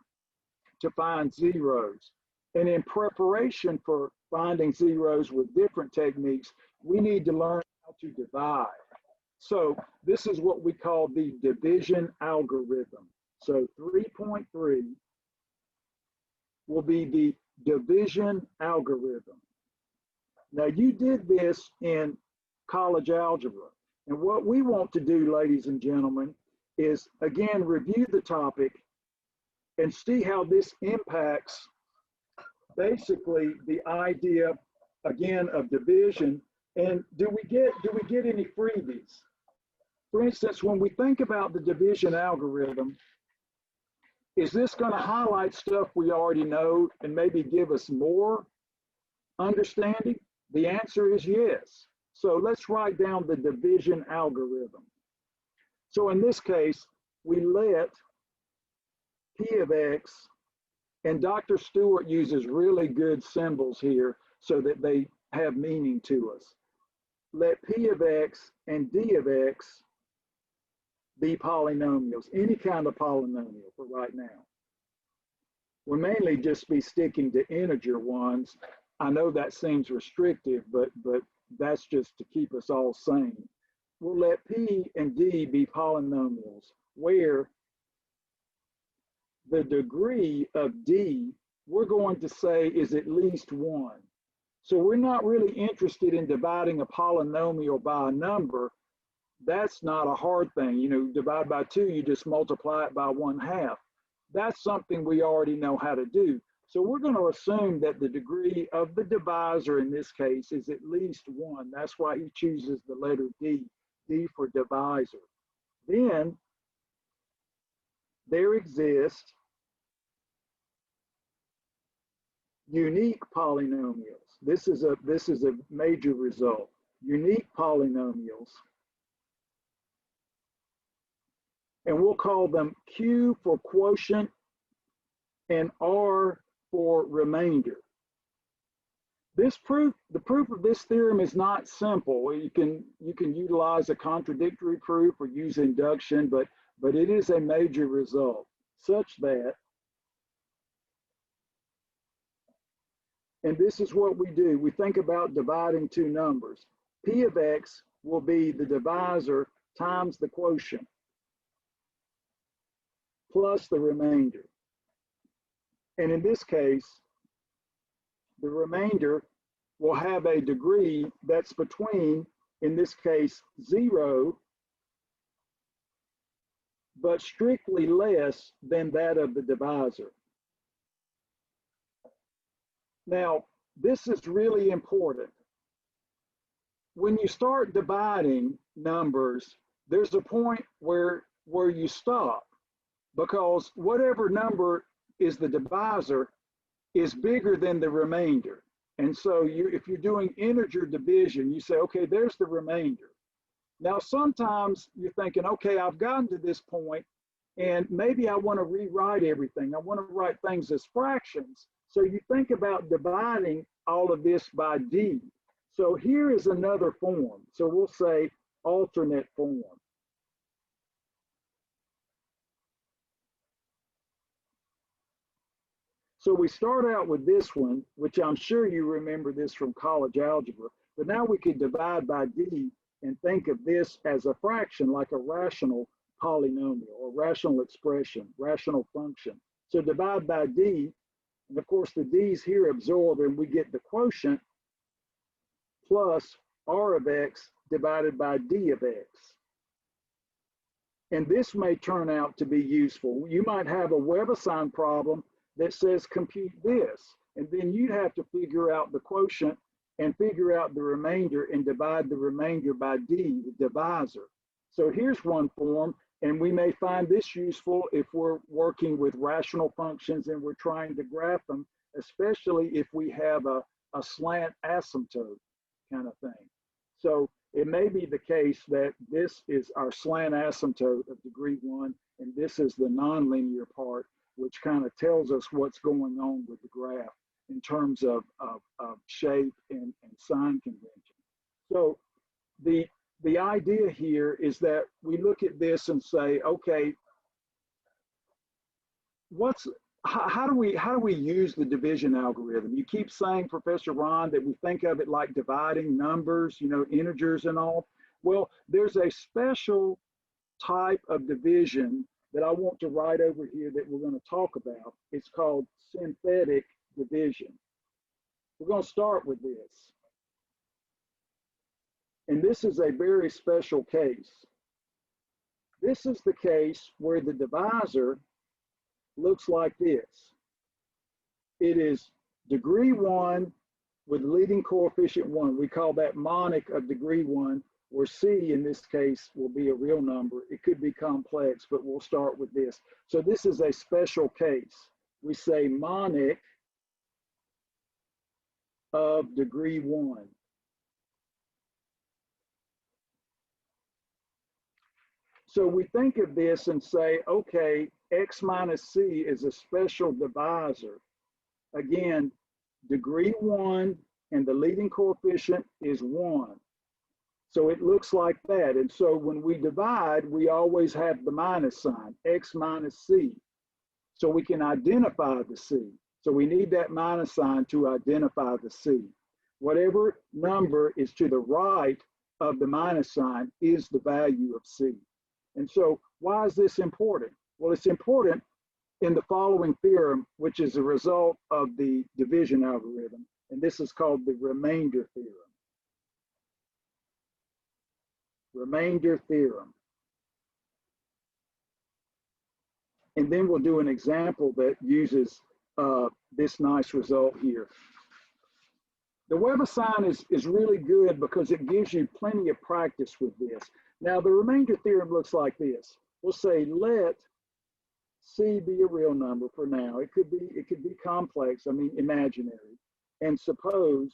to find zeros. And in preparation for finding zeros with different techniques, we need to learn how to divide. So this is what we call the division algorithm. So 3.3 will be the division algorithm. Now, you did this in college algebra. And what we want to do, ladies and gentlemen, is again review the topic and see how this impacts basically the idea again of division. And do we get any freebies? For instance, when we think about the division algorithm, is this going to highlight stuff we already know and maybe give us more understanding? The answer is yes. So let's write down the division algorithm. So in this case, we let P of X, and Dr. Stewart uses really good symbols here so that they have meaning to us. Let P of X and D of X be polynomials, any kind of polynomial for right now. We'll mainly just be sticking to integer ones. I know that seems restrictive, but that's just to keep us all sane. We'll let P and D be polynomials where the degree of D, we're going to say, is at least 1. So we're not really interested in dividing a polynomial by a number. That's not a hard thing. Divide by 2, you just multiply it by 1/2. That's something we already know how to do. So we're going to assume that the degree of the divisor in this case is at least 1. That's why he chooses the letter D, D for divisor. Then there exist unique polynomials. This is a major result. Unique polynomials. And we'll call them Q for quotient and R for remainder. The proof of this theorem is not simple. You can utilize a contradictory proof or use induction, but it is a major result such that, and this is what we do. We think about dividing two numbers. P of X will be the divisor times the quotient plus the remainder. And in this case, the remainder will have a degree that's between, in this case, 0, but strictly less than that of the divisor. Now, this is really important. When you start dividing numbers, there's a point where you stop, because whatever number is the divisor is bigger than the remainder. And so if you're doing integer division, you say, okay, there's the remainder. Now, sometimes you're thinking, okay, I've gotten to this point and maybe I want to rewrite everything. I want to write things as fractions. So you think about dividing all of this by d. So here is another form. So we'll say alternate form. So we start out with this one, which I'm sure you remember this from college algebra, but now we could divide by d and think of this as a fraction, like a rational polynomial or rational expression, rational function. So divide by d, and of course the d's here absorb and we get the quotient plus r of x divided by d of x. And this may turn out to be useful. You might have a WebAssign problem that says compute this, and then you'd have to figure out the quotient and figure out the remainder and divide the remainder by d, the divisor. So here's one form, and we may find this useful if we're working with rational functions and we're trying to graph them, especially if we have a slant asymptote kind of thing. So it may be the case that this is our slant asymptote of degree 1, and this is the nonlinear part, which kind of tells us what's going on with the graph in terms of shape and sign convention. So the idea here is that we look at this and say, okay, how do we use the division algorithm? You keep saying, Professor Ron, that we think of it like dividing numbers, you know, integers and all. Well, there's a special type of division that I want to write over here that we're going to talk about. It's called synthetic division. We're going to start with this. And this is a very special case. This is the case where the divisor looks like this. It is degree 1 with leading coefficient 1. We call that monic of degree 1, where c in this case will be a real number. It could be complex, but we'll start with this. So this is a special case. We say monic of degree 1. So we think of this and say, okay, x minus c is a special divisor. Again, degree 1 and the leading coefficient is 1. So it looks like that. And so when we divide, we always have the minus sign, x minus c. So we can identify the c. So we need that minus sign to identify the c. Whatever number is to the right of the minus sign is the value of c. And so why is this important? Well, it's important in the following theorem, which is a result of the division algorithm. And this is called the remainder theorem. Remainder theorem. And then we'll do an example that uses this nice result here. The WebAssign is really good because it gives you plenty of practice with this. Now, the remainder theorem looks like this. We'll say let c be a real number for now. It could be complex, I mean imaginary. And suppose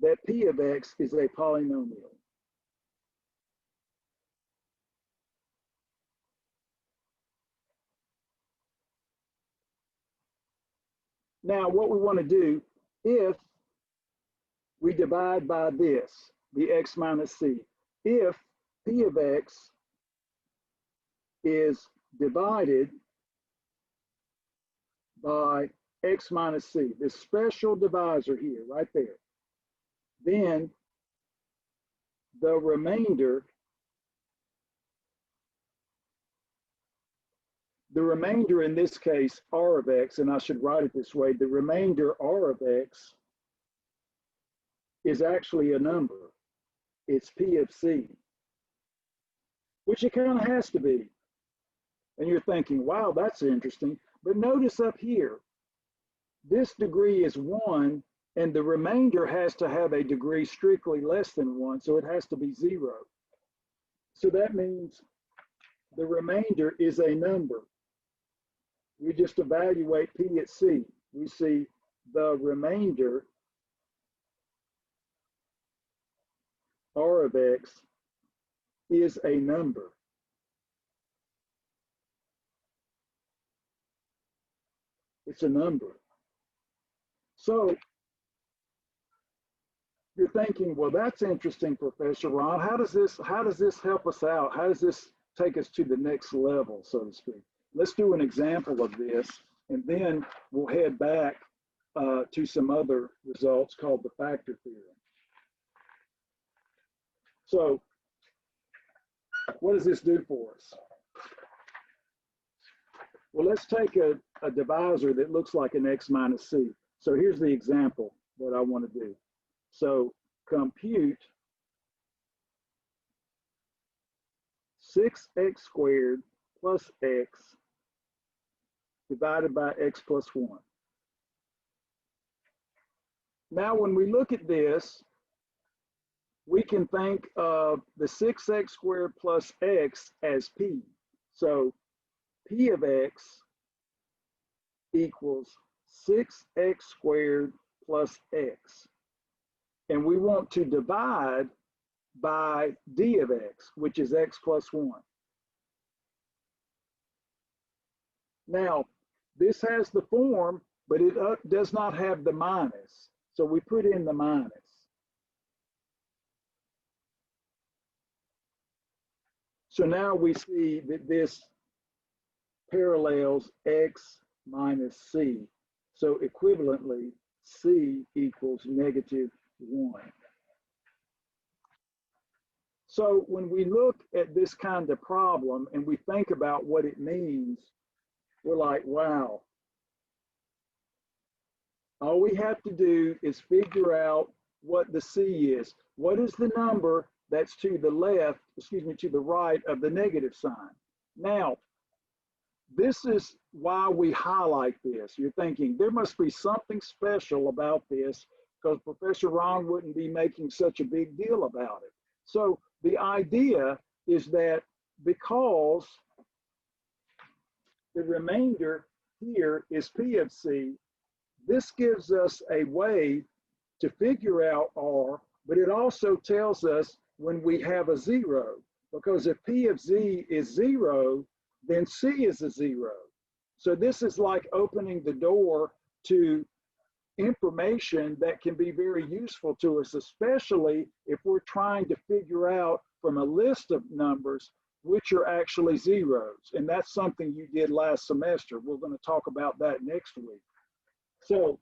that p of x is a polynomial. Now, what we want to do, if we divide by this, the x minus c, if p of x is divided by x minus c, this special divisor here, right there, then the remainder in this case, r of x, and I should write it this way, the remainder r of x is actually a number. It's p of c, which it kind of has to be. And you're thinking, wow, that's interesting. But notice up here, this degree is 1, and the remainder has to have a degree strictly less than 1, so it has to be 0. So that means the remainder is a number. we just evaluate P at C. We see the remainder R of X is a number. It's a number. So you're thinking, well, that's interesting, Professor Ron. How does this help us out? How does this take us to the next level, so to speak? Let's do an example of this, and then we'll head back to some other results called the factor theorem. So what does this do for us? Well, let's take a divisor that looks like an x minus c. So here's the example that I want to do. So compute 6x squared plus x divided by x plus 1. Now, when we look at this, we can think of the 6x squared plus x as p. So p of x equals 6x squared plus x. And we want to divide by d of x, which is x plus 1. Now, this has the form, but it does not have the minus. So we put in the minus. So now we see that this parallels x minus c. So equivalently, c equals -1. So when we look at this kind of problem and we think about what it means, we're like, wow. All we have to do is figure out what the c is. What is the number that's to the left, to the right of the negative sign? Now, this is why we highlight this. You're thinking there must be something special about this because Professor Ron wouldn't be making such a big deal about it. So the idea is that because the remainder here is P of C, this gives us a way to figure out R, but it also tells us when we have a 0, because if P of Z is 0, then C is a 0. So this is like opening the door to information that can be very useful to us, especially if we're trying to figure out from a list of numbers which are actually zeros. And that's something you did last semester. We're going to talk about that next week. So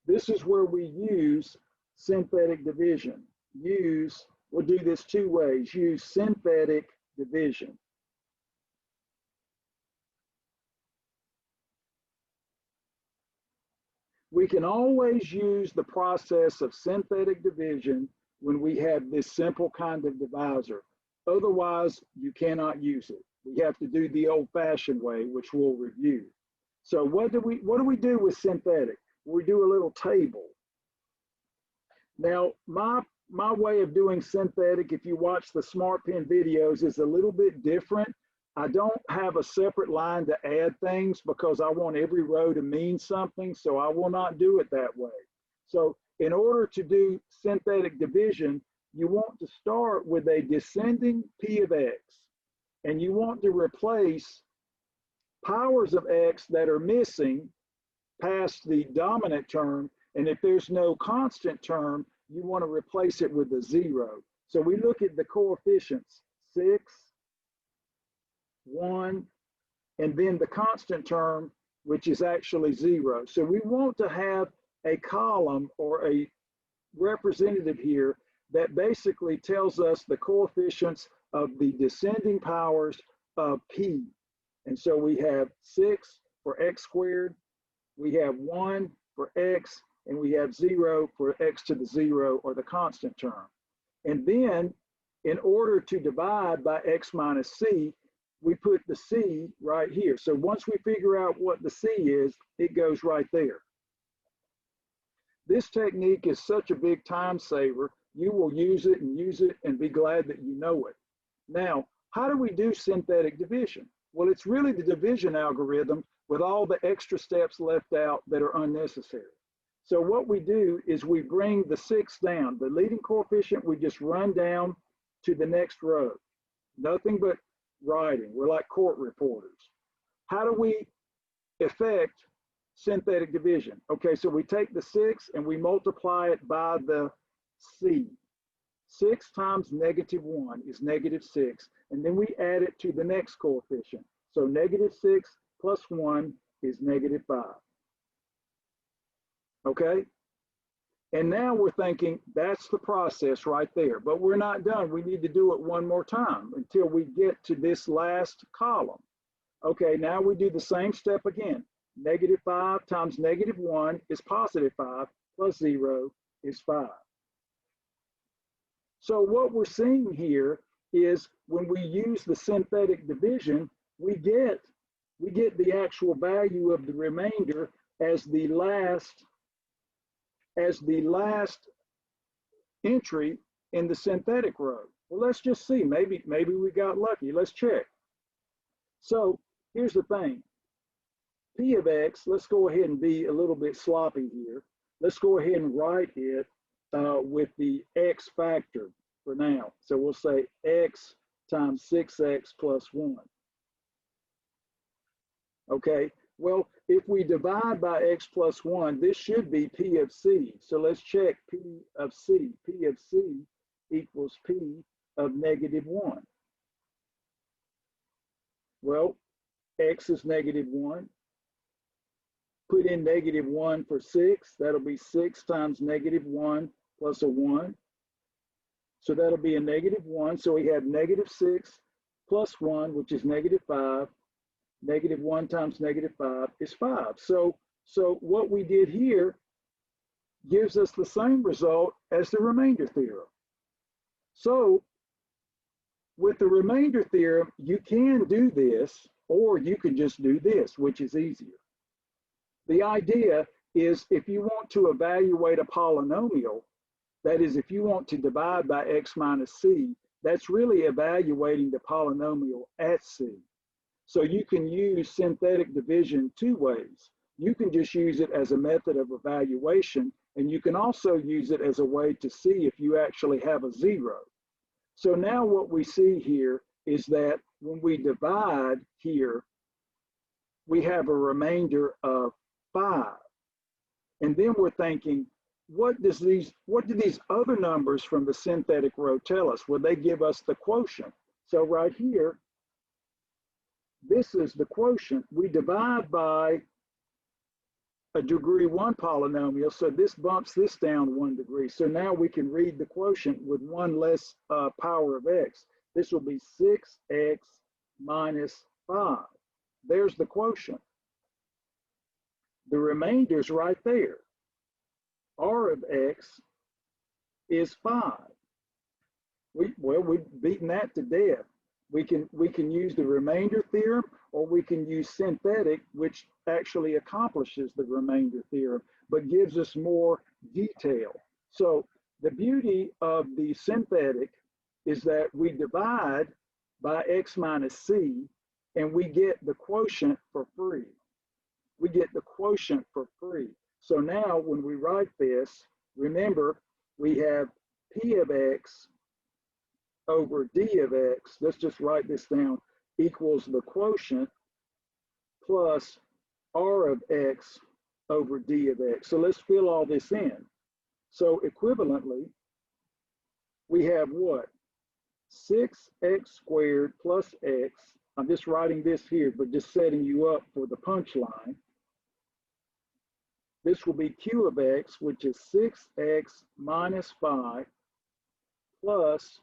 this is where we use synthetic division. We'll do this two ways. Use synthetic division. We can always use the process of synthetic division when we have this simple kind of divisor. Otherwise, you cannot use it. We have to do the old-fashioned way, which we'll review. So what do we do with synthetic? We do a little table. Now, my way of doing synthetic, if you watch the SmartPen videos, is a little bit different. I don't have a separate line to add things because I want every row to mean something, so I will not do it that way. So in order to do synthetic division, you want to start with a descending P of X, and you want to replace powers of X that are missing past the dominant term, and if there's no constant term, you want to replace it with a 0. So we look at the coefficients, 6, 1, and then the constant term, which is actually 0. So we want to have a column or a representative here that basically tells us the coefficients of the descending powers of P. And so we have 6 for x squared, we have 1 for x, and we have 0 for x to the 0 or the constant term. And then in order to divide by x minus c, we put the c right here. So once we figure out what the c is, it goes right there. This technique is such a big time saver. You will use it and be glad that you know it. Now, how do we do synthetic division? Well, it's really the division algorithm with all the extra steps left out that are unnecessary. So what we do is we bring the 6 down. The leading coefficient, we just run down to the next row. Nothing but writing. We're like court reporters. How do we effect synthetic division? Okay, so we take the 6 and we multiply it by the C. 6 times -1 is -6, and then we add it to the next coefficient. So -6 plus 1 is -5. Okay? And now we're thinking that's the process right there, but we're not done. We need to do it one more time until we get to this last column. Okay, now we do the same step again. -5 times -1 is +5, plus 0 is 5. So what we're seeing here is when we use the synthetic division, we get the actual value of the remainder as the last entry in the synthetic row. Well, let's just see. Maybe we got lucky. Let's check. So here's the thing. P of x, let's go ahead and be a little bit sloppy here. Let's go ahead and write it with the x factor for now. So we'll say x times 6x plus 1. Okay, well, if we divide by x plus 1, this should be P of c. So let's check P of c. P of c equals P of -1. Well, x is -1. Put in -1 for 6. That'll be 6 times -1 plus a 1. So that'll be a -1. So we have -6 plus 1, which is -5. -1 times -5 is 5. So what we did here gives us the same result as the remainder theorem. So with the remainder theorem, you can do this, or you can just do this, which is easier. The idea is if you want to evaluate a polynomial, that is, if you want to divide by x minus c, that's really evaluating the polynomial at c. So you can use synthetic division 2 ways. You can just use it as a method of evaluation, and you can also use it as a way to see if you actually have a 0. So now what we see here is that when we divide here, we have a remainder of 5. And then we're thinking, what do these other numbers from the synthetic row tell us? Well, they give us the quotient. So right here, this is the quotient. We divide by a degree 1 polynomial, so this bumps this down 1 degree. So now we can read the quotient with 1 less power of x. This will be 6x minus 5. There's the quotient. The remainder's right there. R of x is 5. We've beaten that to death. We can use the remainder theorem, or we can use synthetic, which actually accomplishes the remainder theorem, but gives us more detail. So the beauty of the synthetic is that we divide by x minus c, and we get the quotient for free. We get the quotient for free. So now when we write this, remember, we have P of x over d of x, let's just write this down, equals the quotient plus r of x over d of x. So let's fill all this in. So equivalently, we have what? 6x squared plus x. I'm just writing this here, but just setting you up for the punchline. This will be q of x, which is 6x minus 5 plus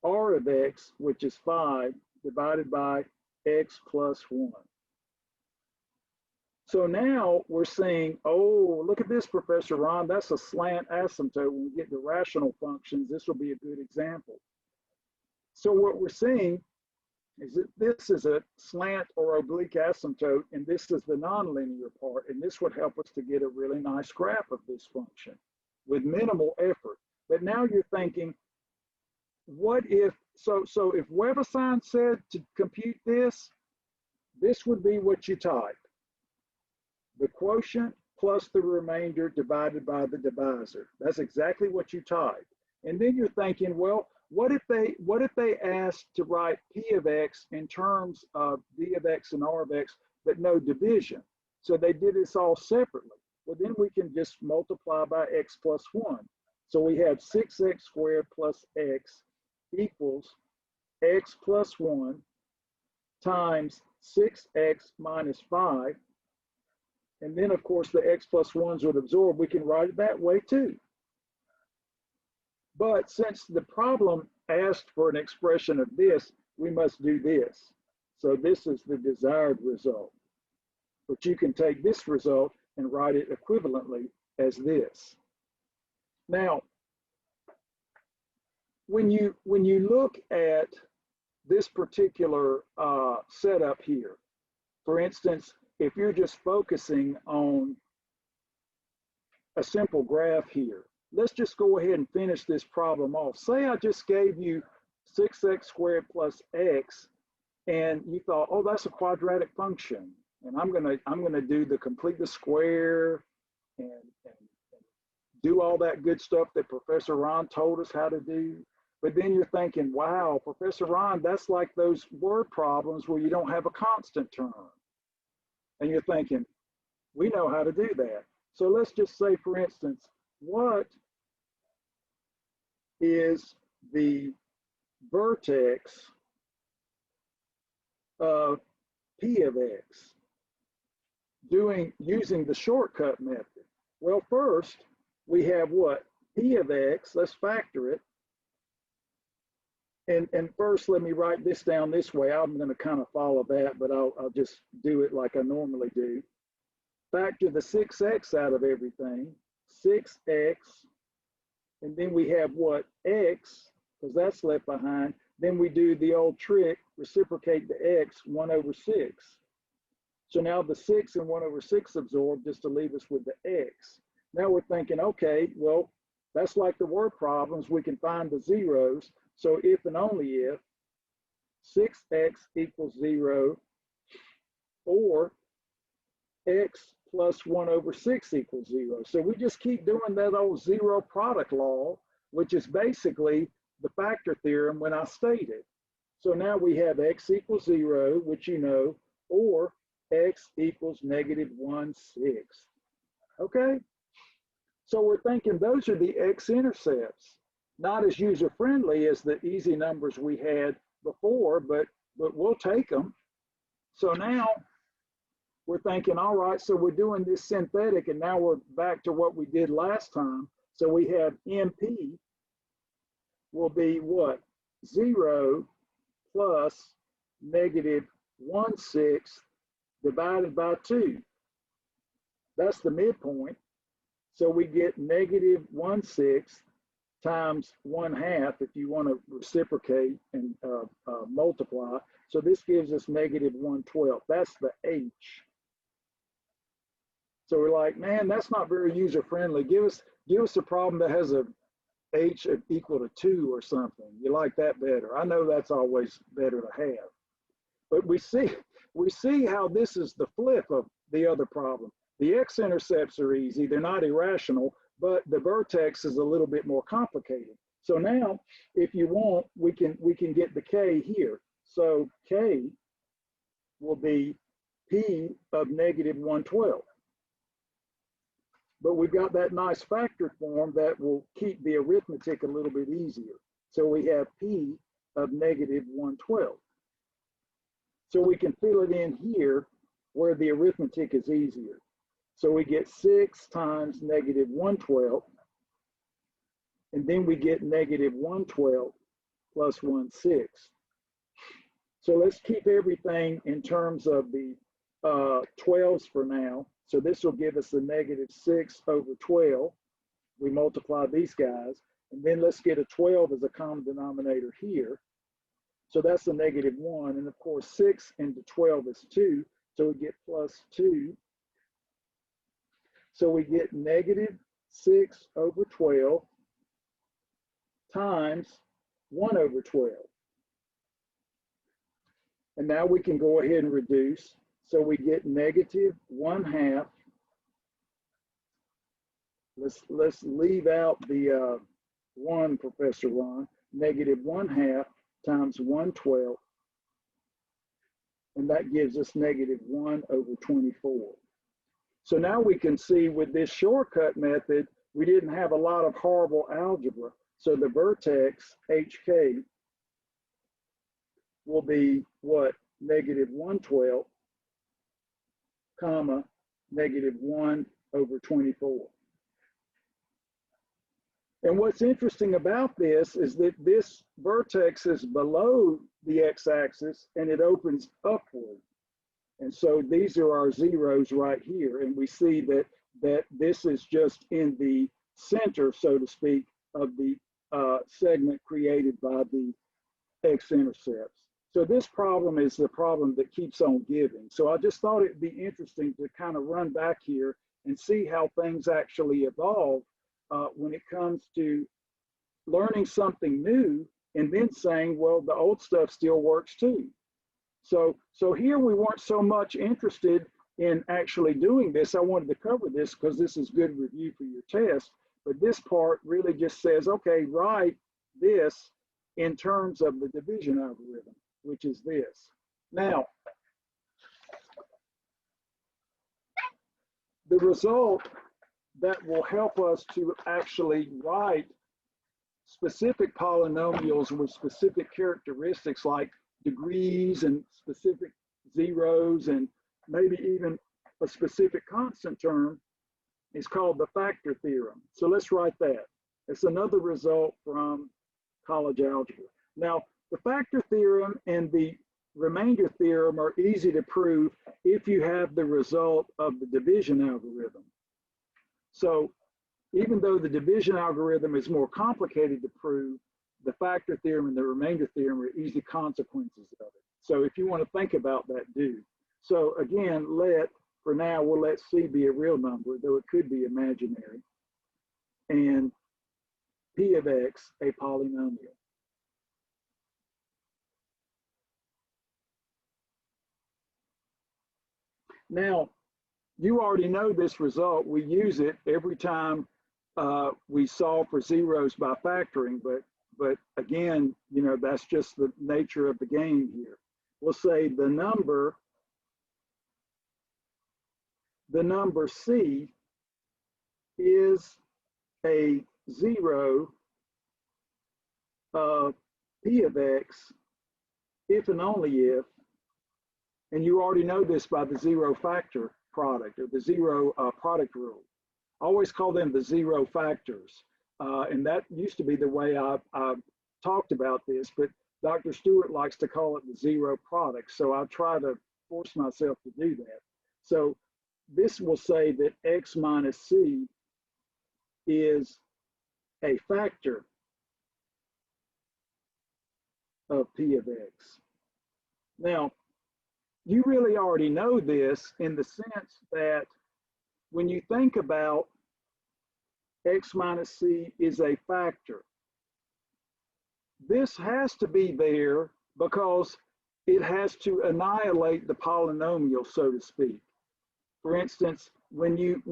r of x, which is 5, divided by x plus 1. So now we're saying, oh, look at this, Professor Ron, that's a slant asymptote. When we get to rational functions, this will be a good example. So what we're seeing is that this is a slant or oblique asymptote, and this is the nonlinear part, and this would help us to get a really nice graph of this function with minimal effort. But now you're thinking, what if, so if WebAssign said to compute this, this would be what you type. The quotient plus the remainder divided by the divisor. That's exactly what you type. And then you're thinking, well, what if they asked to write P of X in terms of D of X and R of X, but no division? So they did this all separately. Well, then we can just multiply by X plus 1. So we have 6X squared plus X equals X plus 1 times 6X minus 5. And then, of course, the X plus 1s would absorb. We can write it that way too. But since the problem asked for an expression of this, we must do this. So this is the desired result. But you can take this result and write it equivalently as this. Now, when you look at this particular setup here, for instance, if you're just focusing on a simple graph here, let's just go ahead and finish this problem off. Say I just gave you 6X squared plus X, and you thought, oh, that's a quadratic function, and I'm gonna do complete the square and do all that good stuff that Professor Ron told us how to do. But then you're thinking, wow, Professor Ron, that's like those word problems where you don't have a constant term. And you're thinking, we know how to do that. So let's just say, for instance, what is the vertex of P of X using the shortcut method? Well, first we have what? P of X, let's factor it. And first, let me write this down this way. I'm going to kind of follow that, but I'll just do it like I normally do. Factor the 6X out of everything, 6X, and then we have what? X, because that's left behind. Then we do the old trick, reciprocate the X, 1 over 6. So now the 6 and 1 over 6 absorb just to leave us with the X. Now we're thinking, okay, well, that's like the word problems. We can find the zeros. So if and only if 6X equals 0 or X plus 1 over 6 equals 0. So we just keep doing that old zero product law, which is basically the factor theorem when I state it. So now we have X equals 0, which you know, or X equals negative 1/6. Okay? So we're thinking those are the X-intercepts. Not as user-friendly as the easy numbers we had before, but we'll take them. So now we're thinking, all right, so we're doing this synthetic, and now we're back to what we did last time. So we have MP will be what? 0 plus negative 1/6 divided by 2. That's the midpoint. So we get negative 1/6 times 1/2 if you want to reciprocate and multiply. So this gives us negative 1/12. That's the H. So we're like, man, that's not very user-friendly. Give us a problem that has a H equal to 2 or something. You like that better. I know that's always better to have. But we see how this is the flip of the other problem. The X-intercepts are easy. They're not irrational, but the vertex is a little bit more complicated. So now, if you want, we can get the K here. So K will be P of negative 1/12. But we've got that nice factor form that will keep the arithmetic a little bit easier. So we have P of negative 1/12. So we can fill it in here where the arithmetic is easier. So we get 6 times negative 1/12, and then we get negative 1/12 plus 1/6. So let's keep everything in terms of the 12s for now. So this will give us a negative 6 over 12. We multiply these guys, and then let's get a 12 as a common denominator here. So that's a negative 1, and of course 6 into 12 is 2, so we get plus 2. So we get negative 6 over 12 times 1 over 12. And now we can go ahead and reduce. So we get negative 1/2. Let's leave out the 1, Professor Ron. Negative 1/2 times 1/12. And that gives us negative 1/24. So now we can see with this shortcut method, we didn't have a lot of horrible algebra. So the vertex HK will be what? Negative 1/12, comma, negative 1/24. And what's interesting about this is that this vertex is below the x-axis and it opens upward. And so these are our zeros right here. And we see that this is just in the center, so to speak, of the segment created by the x-intercepts. So this problem is the problem that keeps on giving. So I just thought it'd be interesting to kind of run back here and see how things actually evolve when it comes to learning something new and then saying, well, the old stuff still works too. So here we weren't so much interested in actually doing this. I wanted to cover this because this is good review for your test. But this part really just says, okay, write this in terms of the division algorithm, which is this. Now, the result that will help us to actually write specific polynomials with specific characteristics like degrees and specific zeros and maybe even a specific constant term is called the factor theorem. So let's write that. It's another result from college algebra. Now, the factor theorem and the remainder theorem are easy to prove if you have the result of the division algorithm. So even though the division algorithm is more complicated to prove, the factor theorem and the remainder theorem are easy consequences of it. So if you want to think about that, do. So again, for now, we'll let C be a real number, though it could be imaginary, and P of X a polynomial. Now, you already know this result. We use it every time we solve for zeros by factoring, but again, you know, that's just the nature of the game here. We'll say the number C is a zero of P of X if and only if, and you already know this by the zero factor product or the zero product rule. I always call them the zero factors. And that used to be the way I talked about this, but Dr. Stewart likes to call it the zero product. So I try to force myself to do that. So this will say that X minus C is a factor of P of X. Now, you really already know this in the sense that when you think about X minus C is a factor, this has to be there because it has to annihilate the polynomial, so to speak. For instance, when you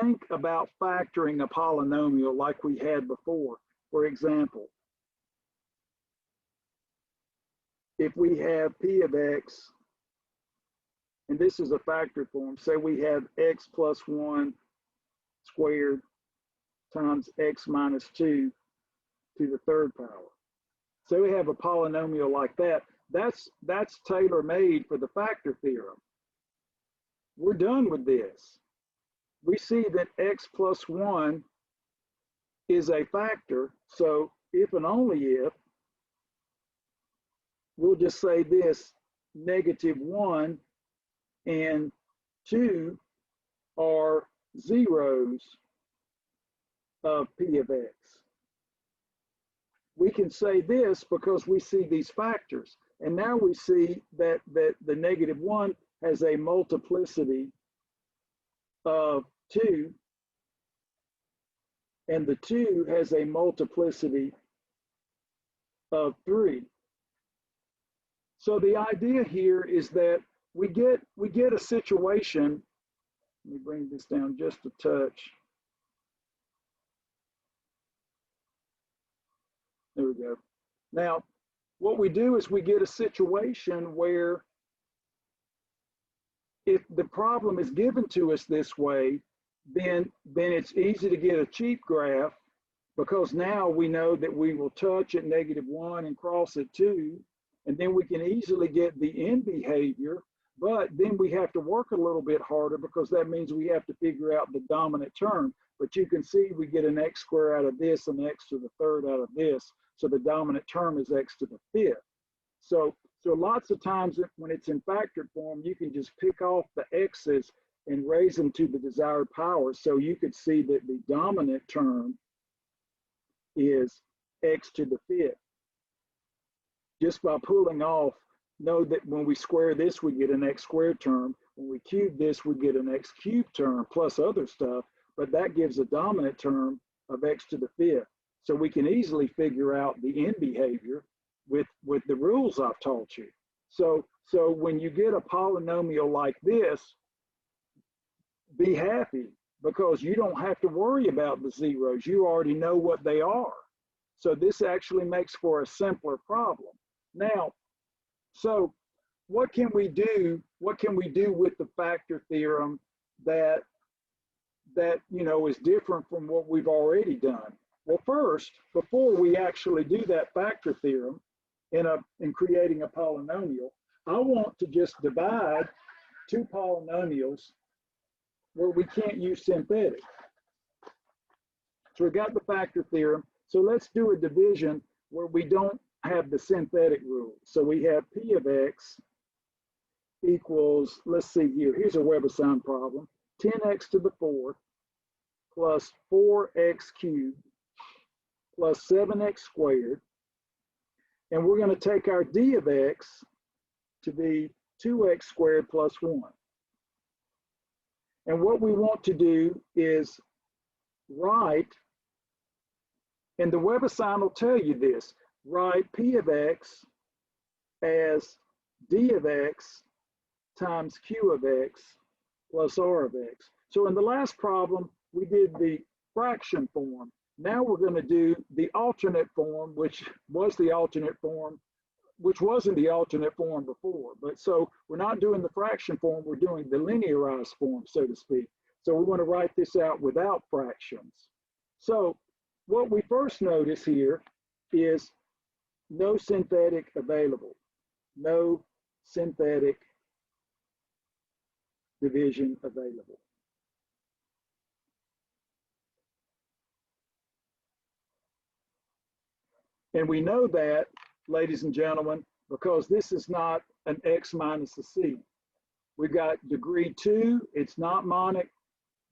think about factoring a polynomial like we had before, for example, if we have P of X, and this is a factor form, say we have X plus 1 squared times X minus 2 to the third power. So we have a polynomial like that. That's tailor-made for the factor theorem. We're done with this. We see that X plus 1 is a factor. So if and only if, we'll just say this, -1 and 2 are zeros of P of X. We can say this because we see these factors. And now we see that the -1 has a multiplicity of 2, and the 2 has a multiplicity of 3. So the idea here is that we get a situation. Let me bring this down just a touch. There we go. Now, what we do is we get a situation where if the problem is given to us this way, then it's easy to get a cheap graph, because now we know that we will touch at -1 and cross at 2, and then we can easily get the end behavior, but then we have to work a little bit harder because that means we have to figure out the dominant term. But you can see we get an x squared out of this and x to the third out of this. So the dominant term is x to the fifth. So lots of times when it's in factored form, you can just pick off the x's and raise them to the desired power. So you could see that the dominant term is x to the fifth. Just by pulling off, know that when we square this, we get an x squared term. When we cube this, we get an x cubed term plus other stuff, but that gives a dominant term of x to the fifth. So we can easily figure out the end behavior with the rules I've taught you. So when you get a polynomial like this, be happy, because you don't have to worry about the zeros. You already know what they are. So this actually makes for a simpler problem. Now, so what can we do? What can we do with the factor theorem that is different from what we've already done? Well, first, before we actually do that factor theorem in creating a polynomial, I want to just divide two polynomials where we can't use synthetic. So we got the factor theorem. So let's do a division where we don't have the synthetic rule. So we have P of X equals, let's see here, here's a Weber-Sound problem, 10x to the fourth plus 4x cubed plus 7x squared. And we're going to take our d of x to be 2x squared plus 1. And what we want to do is write, and the Weber-Sound will tell you this, write P of x as d of x times q of x plus r of x. So in the last problem, we did the fraction form. Now we're going to do the alternate form, which wasn't the alternate form before. But so we're not doing the fraction form, we're doing the linearized form, so to speak. So we want to write this out without fractions. So what we first notice here is no synthetic available. No synthetic division available. And we know that, ladies and gentlemen, because this is not an x minus a c. We've got degree 2, it's not monic,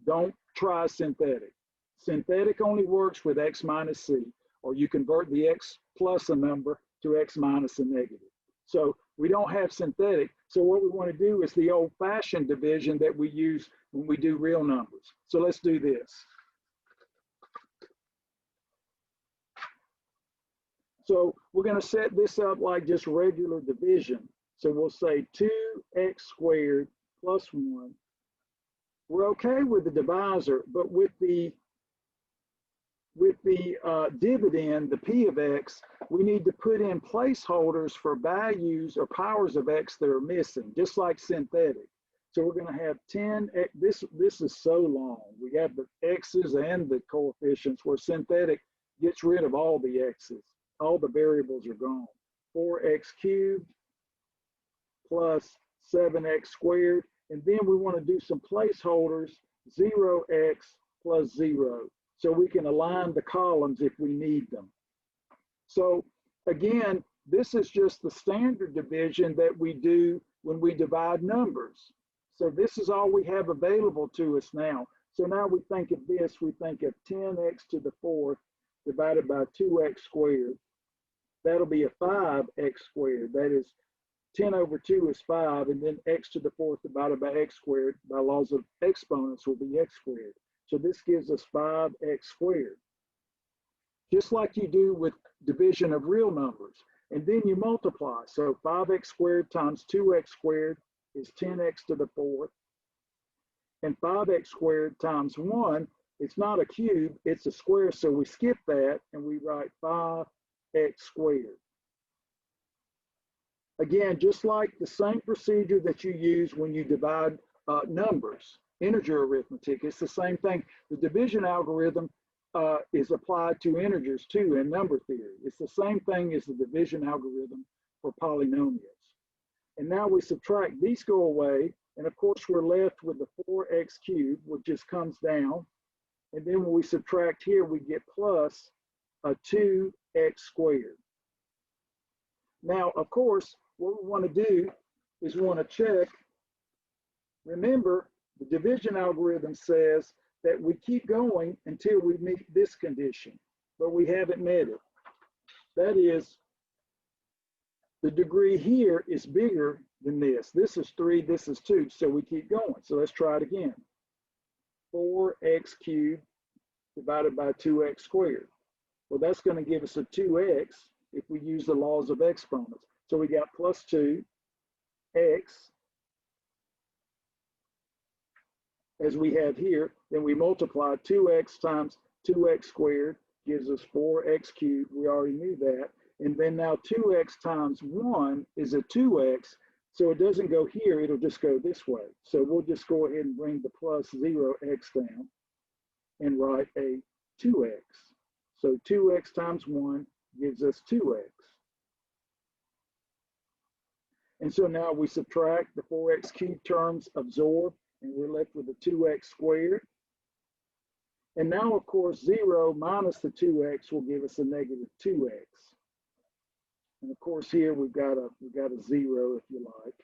don't try synthetic. Synthetic only works with x minus c, or you convert the x plus a number to x minus a negative. So we don't have synthetic, so what we want to do is the old-fashioned division that we use when we do real numbers. So let's do this. So we're going to set this up like just regular division. So we'll say 2x squared plus 1. We're okay with the divisor, but with the dividend, the P of x, we need to put in placeholders for values or powers of x that are missing, just like synthetic. So we're going to have 10, this is so long. We have the x's and the coefficients, where synthetic gets rid of all the x's. All the variables are gone. 4x cubed plus 7x squared. And then we want to do some placeholders, 0x plus 0. So we can align the columns if we need them. So again, this is just the standard division that we do when we divide numbers. So this is all we have available to us now. So now we think of this, we think of 10x to the fourth divided by 2x squared. That'll be a 5x squared. That is 10 over 2 is 5, and then x to the fourth divided by x squared by laws of exponents will be x squared. So this gives us 5x squared. Just like you do with division of real numbers. And then you multiply. So 5x squared times 2x squared is 10x to the fourth. And 5x squared times 1, it's not a cube, it's a square. So we skip that and we write 5x squared. Again, just like the same procedure that you use when you divide numbers, integer arithmetic, it's the same thing. The division algorithm is applied to integers too in number theory. It's the same thing as the division algorithm for polynomials. And now we subtract, these go away, and of course we're left with the 4x cubed, which just comes down. And then when we subtract here, we get plus a 2x squared. Now, of course, what we want to do is we want to check. Remember, the division algorithm says that we keep going until we meet this condition, but we haven't met it. That is, the degree here is bigger than this. This is 3, this is 2, so we keep going. So let's try it again. 4x cubed divided by 2x squared. Well, that's going to give us a 2x if we use the laws of exponents. So we got plus 2x, as we have here. Then we multiply 2x times 2x squared gives us 4x cubed. We already knew that. And then now 2x times 1 is a 2x. So it doesn't go here, it'll just go this way. So we'll just go ahead and bring the plus 0x down and write a 2x. So 2x times 1 gives us 2x. And so now we subtract the 4x cubed terms, absorb, and we're left with a 2x squared. And now, of course, 0 minus the 2x will give us a negative 2x. And of course, here we've got a 0, if you like.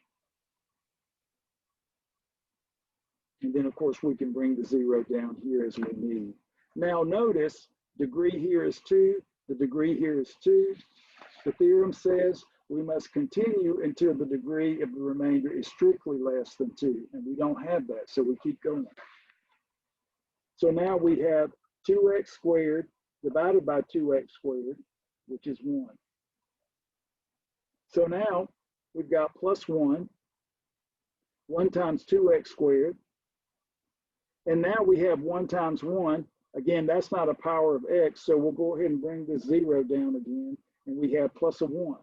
And then, of course, we can bring the 0 down here as we need. Now, notice degree here is 2. The degree here is 2. The theorem says we must continue until the degree of the remainder is strictly less than 2. And we don't have that, so we keep going. So now we have 2x squared divided by 2x squared, which is 1. So now we've got plus 1 times 2x squared. And now we have 1 times 1. Again, that's not a power of x, so we'll go ahead and bring this 0 down again, and we have plus a 1.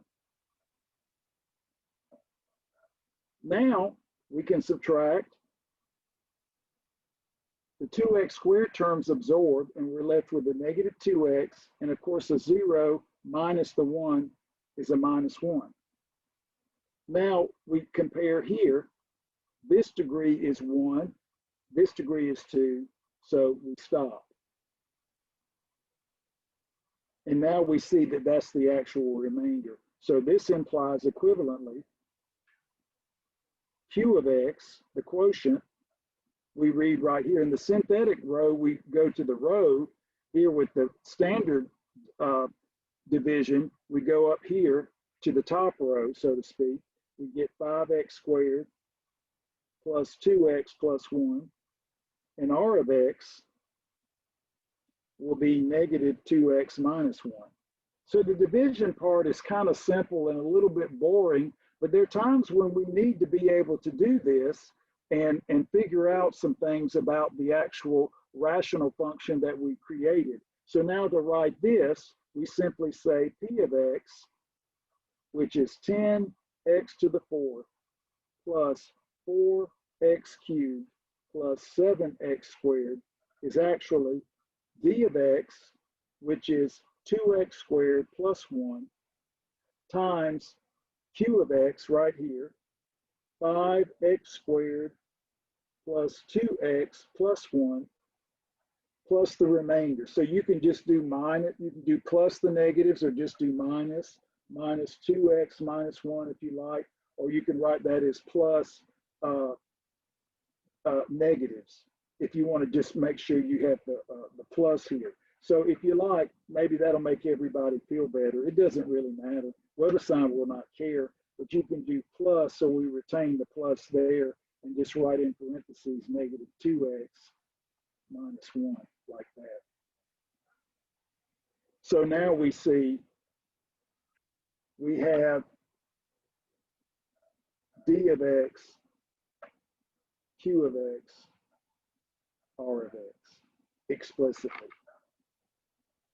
Now we can subtract. The 2x squared terms absorb, and we're left with a negative 2x, and of course a 0 minus the 1 is a minus 1. Now we compare here. This degree is 1, this degree is 2, so we stop. And now we see that that's the actual remainder. So this implies equivalently q of x, the quotient, we read right here in the synthetic row, we go to the row here with the standard division, we go up here to the top row, so to speak. We get 5x squared plus 2x plus 1, and r of x will be negative 2x minus 1. So the division part is kind of simple and a little bit boring, but there are times when we need to be able to do this and figure out some things about the actual rational function that we created. So now to write this, we simply say p of x, which is 10x to the fourth plus 4x cubed plus 7x squared is actually d of x, which is 2x squared plus 1 times q of x right here, 5x squared plus 2x plus 1 plus the remainder. So you can just do minus, you can do plus the negatives or just do minus 2x minus 1 if you like, or you can write that as plus negatives if you want to just make sure you have the plus here. So if you like, maybe that'll make everybody feel better. It doesn't really matter. WeatherSign will not care, but you can do plus so we retain the plus there and just write in parentheses negative 2x minus 1 like that. So now we see we have d of x, q of x, r of x explicitly.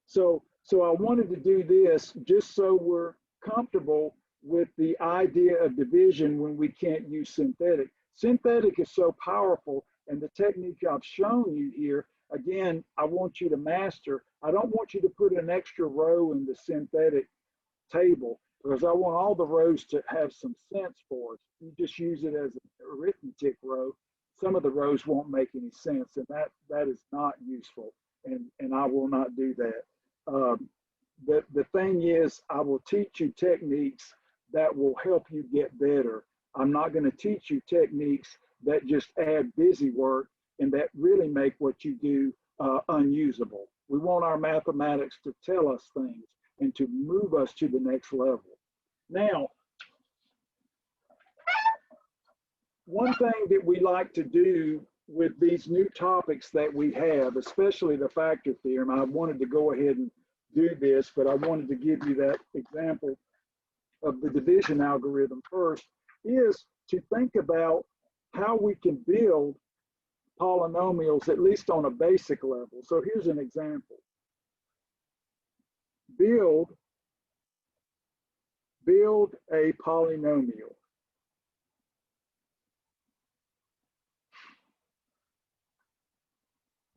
So I wanted to do this just so we're comfortable with the idea of division when we can't use synthetic. Synthetic is so powerful, and the technique I've shown you here, again, I want you to master. I don't want you to put an extra row in the synthetic table because I want all the rows to have some sense for us. You just use it as an arithmetic row. Some of the rows won't make any sense, and that is not useful, and I will not do that. The thing is, I will teach you techniques that will help you get better. I'm not going to teach you techniques that just add busy work and that really make what you do unusable. We want our mathematics to tell us things and to move us to the next level. Now, one thing that we like to do with these new topics that we have, especially the factor theorem, I wanted to go ahead and do this, but I wanted to give you that example of the division algorithm first, is to think about how we can build polynomials, at least on a basic level. So here's an example. Build a polynomial.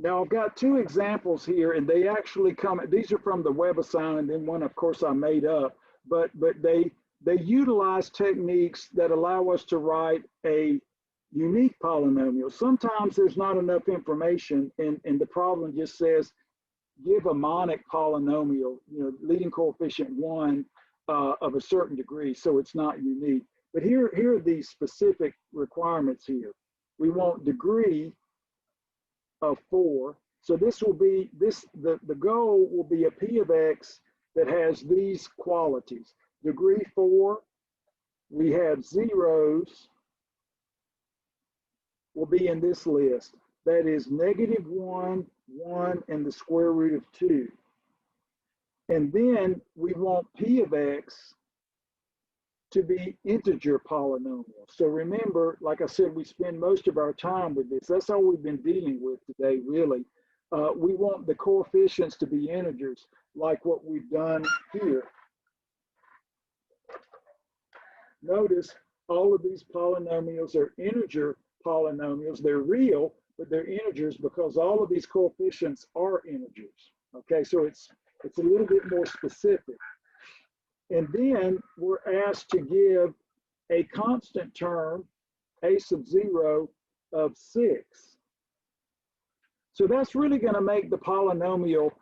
Now I've got two examples here, and they actually come, these are from the WebAssign, and then one, of course, I made up, but they utilize techniques that allow us to write a unique polynomial. Sometimes there's not enough information, and the problem just says, give a monic polynomial, leading coefficient 1 of a certain degree, so it's not unique. But here are these specific requirements here. We want degree of 4. So this will be, the goal will be a P of X that has these qualities. Degree 4, we have zeros, will be in this list. That is -1, 1, and the square root of 2. And then we want P of X to be integer polynomial. So remember, like I said, we spend most of our time with this. That's all we've been dealing with today, really. We want the coefficients to be integers, like what we've done here. Notice all of these polynomials are integer polynomials. They're real, but they're integers because all of these coefficients are integers. Okay, so it's a little bit more specific. And then we're asked to give a constant term, a sub 0 of 6. So that's really going to make the polynomial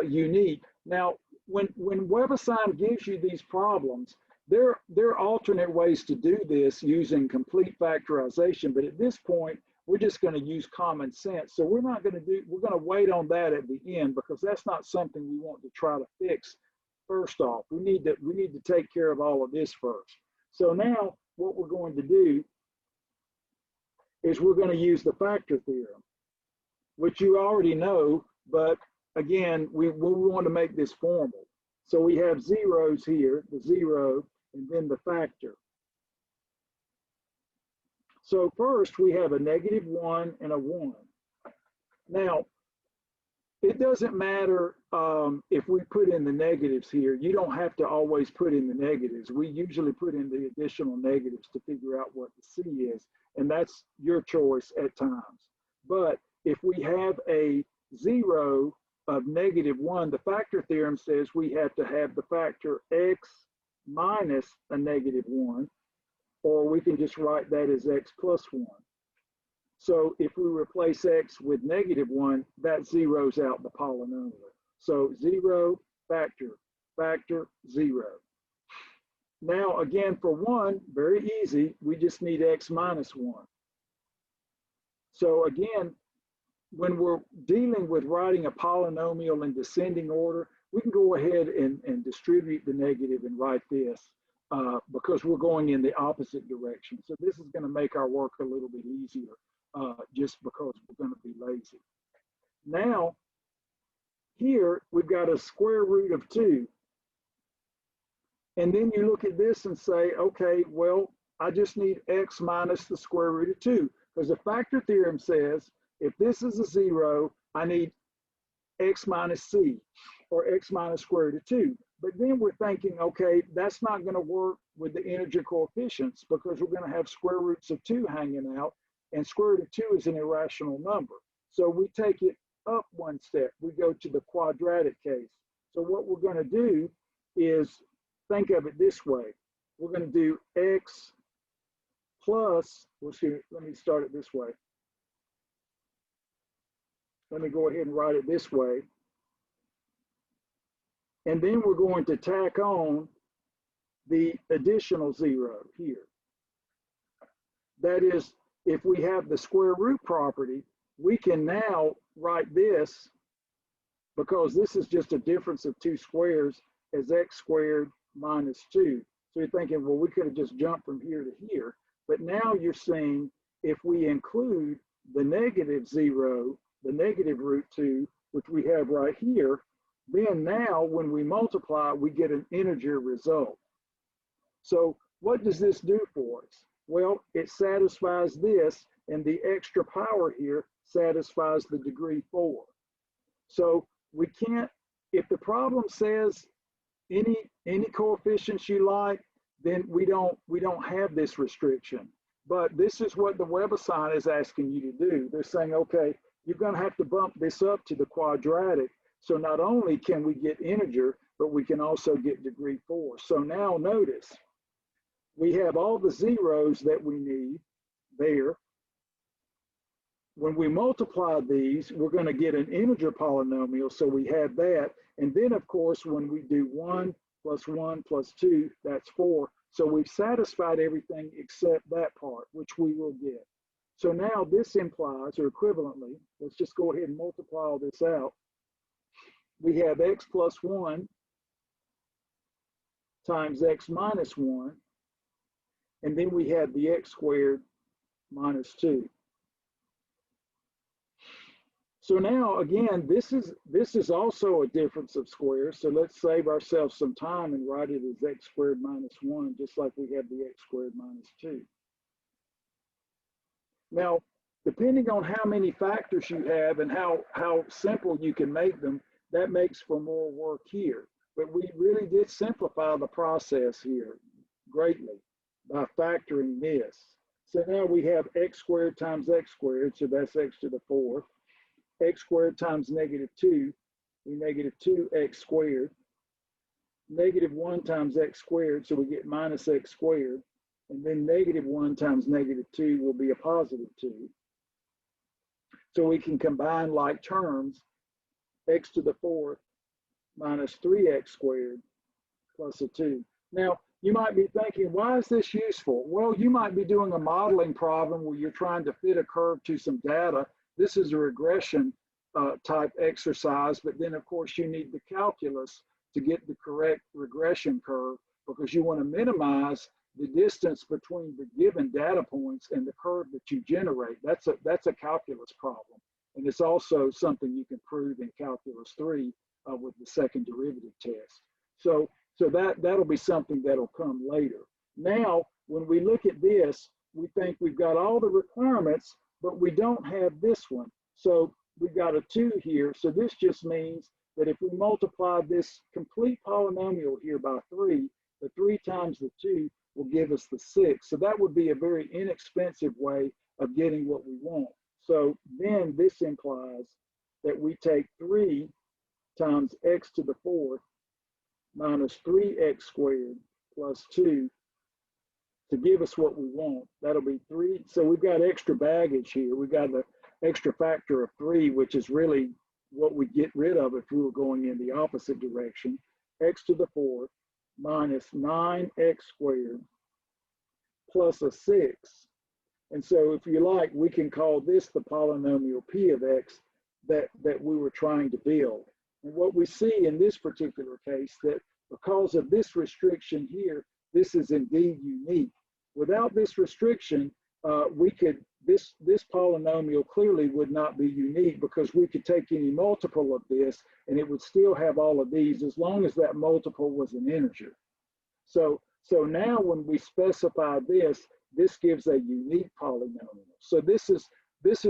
unique. Now, when WebAssign gives you these problems, there are alternate ways to do this using complete factorization, but at this point, we're just going to use common sense. So we're going to wait on that at the end because that's not something we want to try to fix. First off, we need to take care of all of this first. So now what we're going to do is we're going to use the factor theorem, which you already know, but again, we want to make this formal. So we have zeros here, the 0, and then the factor. So first we have a -1 and a 1. Now, it doesn't matter if we put in the negatives here. You don't have to always put in the negatives. We usually put in the additional negatives to figure out what the C is, and that's your choice at times. But if we have a 0 of -1, the factor theorem says we have to have the factor x minus a -1, or we can just write that as x plus 1. So if we replace x with -1, that zeroes out the polynomial. So 0, factor, factor, 0. Now again, for 1, very easy, we just need x minus 1. So again, when we're dealing with writing a polynomial in descending order, we can go ahead and distribute the negative and write this because we're going in the opposite direction. So this is going to make our work a little bit easier. Just because we're going to be lazy. Now, here we've got a square root of 2. And then you look at this and say, okay, well, I just need x minus the square root of 2. Because the factor theorem says, if this is a 0, I need x minus c, or x minus square root of 2. But then we're thinking, okay, that's not going to work with the integer coefficients because we're going to have square roots of 2 hanging out, and square root of 2 is an irrational number. So we take it up one step. We go to the quadratic case. So what we're going to do is think of it this way. We're going to do x plus, let me start it this way. Let me go ahead and write it this way. And then we're going to tack on the additional 0 here. That is, if we have the square root property, we can now write this, because this is just a difference of 2 squares, as x squared minus 2. So you're thinking, well, we could have just jumped from here to here. But now you're seeing if we include the negative 0, the negative root 2, which we have right here, then now when we multiply, we get an integer result. So what does this do for us? Well, it satisfies this, and the extra power here satisfies the degree 4. So we can't, if the problem says any coefficients you like, then we don't have this restriction. But this is what the WebAssign is asking you to do. They're saying, okay, you're going to have to bump this up to the quadratic. So not only can we get integer, but we can also get degree 4. So now notice, we have all the zeros that we need there. When we multiply these, we're going to get an integer polynomial, so we have that. And then, of course, when we do 1 plus 1 plus 2, that's 4. So we've satisfied everything except that part, which we will get. So now this implies, or equivalently, let's just go ahead and multiply all this out. We have x plus 1 times x minus 1, and then we have the x squared minus 2. So now, again, this is also a difference of squares. So let's save ourselves some time and write it as x squared minus 1, just like we have the x squared minus 2. Now, depending on how many factors you have and how simple you can make them, that makes for more work here. But we really did simplify the process here greatly by factoring this. So now we have x squared times x squared, so that's x to the 4th. X squared times negative 2, we negative 2x squared. Negative 1 times x squared, so we get minus x squared. And then negative 1 times negative 2 will be a positive 2. So we can combine like terms, x to the 4th minus 3x squared plus a 2. Now, you might be thinking, why is this useful? Well, you might be doing a modeling problem where you're trying to fit a curve to some data. This is a regression type exercise, but then of course you need the calculus to get the correct regression curve, because you want to minimize the distance between the given data points and the curve that you generate. That's a calculus problem. And it's also something you can prove in calculus 3 with the second derivative test. So that'll be something that'll come later. Now, when we look at this, we think we've got all the requirements, but we don't have this one. So we've got a 2 here. So this just means that if we multiply this complete polynomial here by 3, the 3 times the 2 will give us the 6. So that would be a very inexpensive way of getting what we want. So then this implies that we take 3 times x to the 4th minus 3x squared plus 2 to give us what we want. That'll be 3. So we've got extra baggage here. We've got the extra factor of 3, which is really what we get rid of if we were going in the opposite direction. X to the 4th minus 9x squared plus a 6. And so if you like, we can call this the polynomial p of x that we were trying to build. And what we see in this particular case, that because of this restriction here, this is indeed unique. Without this restriction, this polynomial clearly would not be unique, because we could take any multiple of this and it would still have all of these as long as that multiple was an integer. So now when we specify this, this gives a unique polynomial. So this is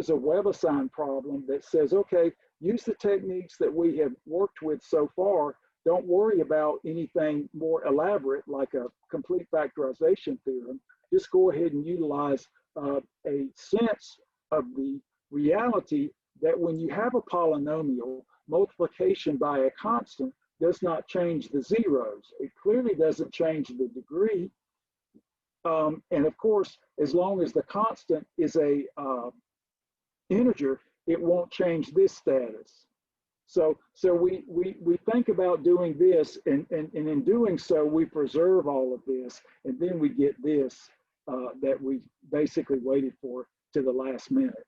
a WebAssign problem that says, okay, use the techniques that we have worked with so far. Don't worry about anything more elaborate like a complete factorization theorem. Just go ahead and utilize a sense of the reality that when you have a polynomial, multiplication by a constant does not change the zeros. It clearly doesn't change the degree. And of course, as long as the constant is a integer, it won't change this status. So we think about doing this, and in doing so, we preserve all of this, and then we get this that we basically waited for to the last minute.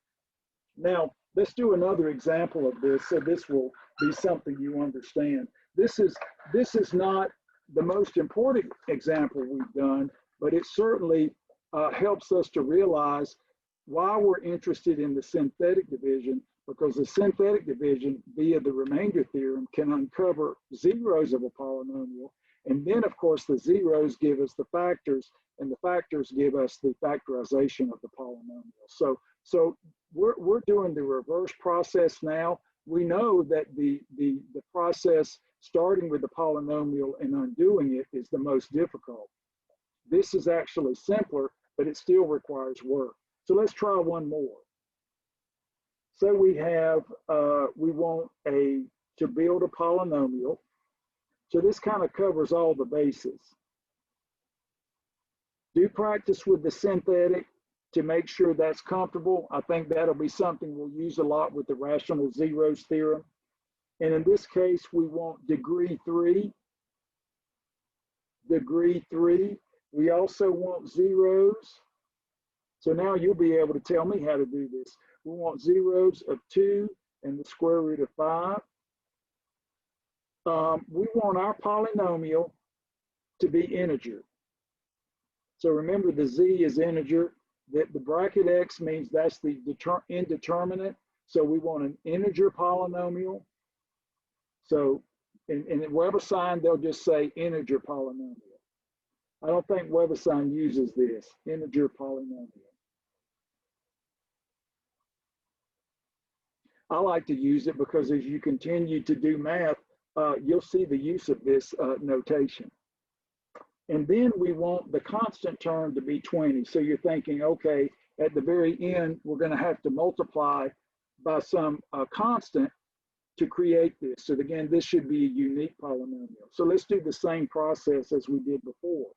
Now, let's do another example of this, so this will be something you understand. This is not the most important example we've done, but it certainly helps us to realize why we're interested in the synthetic division, because the synthetic division via the remainder theorem can uncover zeros of a polynomial. And then of course the zeros give us the factors, and the factors give us the factorization of the polynomial. So we're doing the reverse process now. We know that the process starting with the polynomial and undoing it is the most difficult. This is actually simpler, but it still requires work. So let's try one more. So we have, we want to build a polynomial. So this kind of covers all the bases. Do practice with the synthetic to make sure that's comfortable. I think that'll be something we'll use a lot with the rational zeros theorem. And in this case, we want degree 3. Degree 3. We also want zeros. So now you'll be able to tell me how to do this. We want zeros of 2 and the square root of 5. We want our polynomial to be integer. So remember, the z is integer. That the bracket x means that's the indeterminate. So we want an integer polynomial. So in WebAssign, they'll just say integer polynomial. I don't think WebAssign uses this, integer polynomial. I like to use it because as you continue to do math, you'll see the use of this notation. And then we want the constant term to be 20. So you're thinking, okay, at the very end, we're going to have to multiply by some constant to create this. So again, this should be a unique polynomial. So let's do the same process as we did before.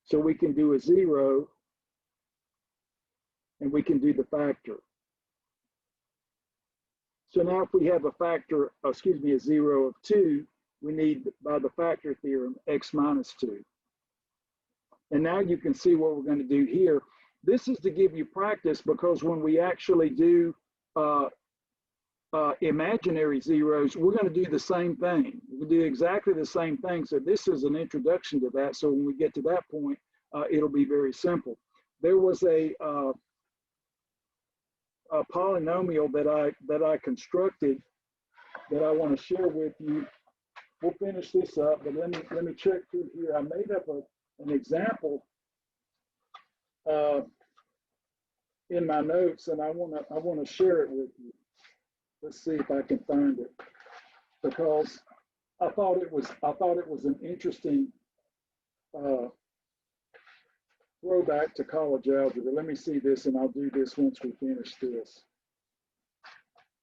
So we can do a 0, and we can do the factor. So now if we have a factor, excuse me, a 0 of 2, we need, by the factor theorem, x minus 2. And now you can see what we're going to do here. This is to give you practice, because when we actually do imaginary zeros, we're going to do the same thing. We'll do exactly the same thing. So this is an introduction to that. So when we get to that point, it'll be very simple. There was a polynomial that I constructed that I want to share with you. We'll finish this up, but let me check through here. I made up an example in my notes, and I want to share it with you. Let's see if I can find it, because I thought it was an interesting throwback to college algebra. Let me see this, and I'll do this once we finish this.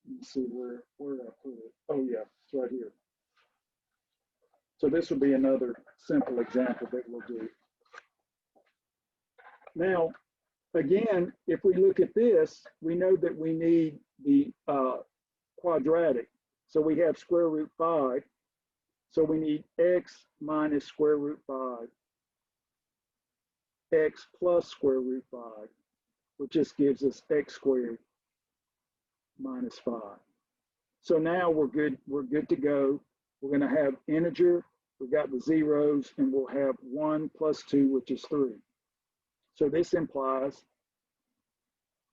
Let me see where I put it. Oh yeah, it's right here. So this will be another simple example that we'll do. Now, again, if we look at this, we know that we need the quadratic. So we have square root 5. So we need x minus square root 5. X plus square root 5, which just gives us x squared minus 5. So now we're good to go. We're going to have integer, we've got the zeros, and we'll have 1 plus 2, which is 3. So this implies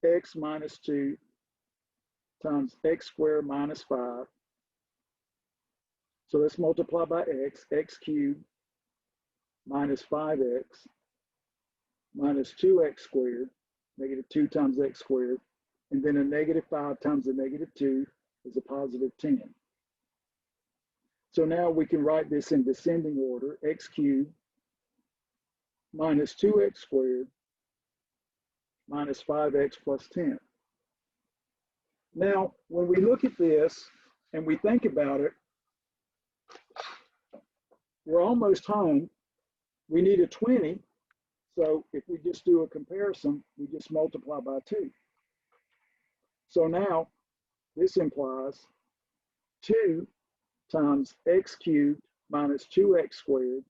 x minus 2 times x squared minus 5 So let's multiply by x cubed minus 5x minus 2x squared, negative 2 times x squared, and then a negative 5 times a negative 2 is a positive 10. So now we can write this in descending order, x cubed minus 2x squared minus 5x plus 10. Now, when we look at this and we think about it, we're almost home. We need a 20. So if we just do a comparison, we just multiply by 2. So now this implies 2 times x cubed minus 2x squared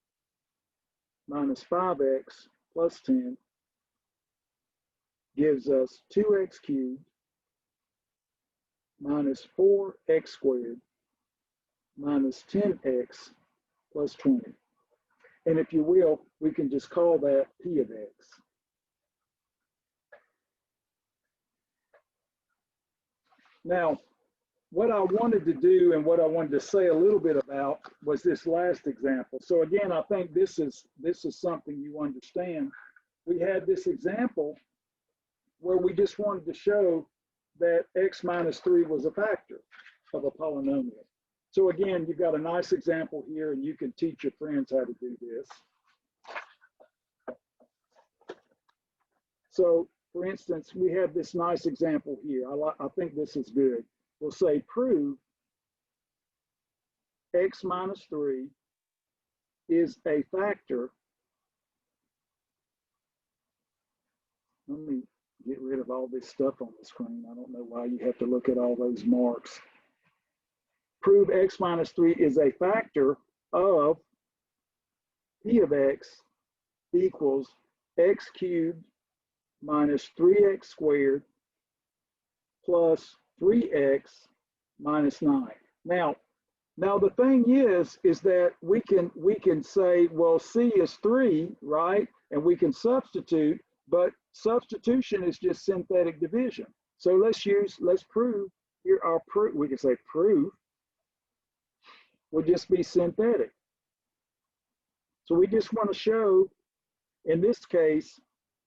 minus 5x plus 10 gives us 2x cubed minus 4x squared minus 10x plus 20. And if you will, we can just call that P of x. Now, what I wanted to do and what I wanted to say a little bit about was this last example. So again, I think this is something you understand. We had this example where we just wanted to show that x minus 3 was a factor of a polynomial. So again, you've got a nice example here, and you can teach your friends how to do this. So for instance, we have this nice example here. I think this is good. We'll say prove x minus 3 is a factor. Let me get rid of all this stuff on the screen. I don't know why you have to look at all those marks. Prove x minus 3 is a factor of P of x equals x cubed minus 3x squared plus 3x minus 9. Now the thing is that we can say, well, C is 3, right? And we can substitute, but substitution is just synthetic division. So let's prove here our proof. We can say proof will just be synthetic. So we just want to show, in this case,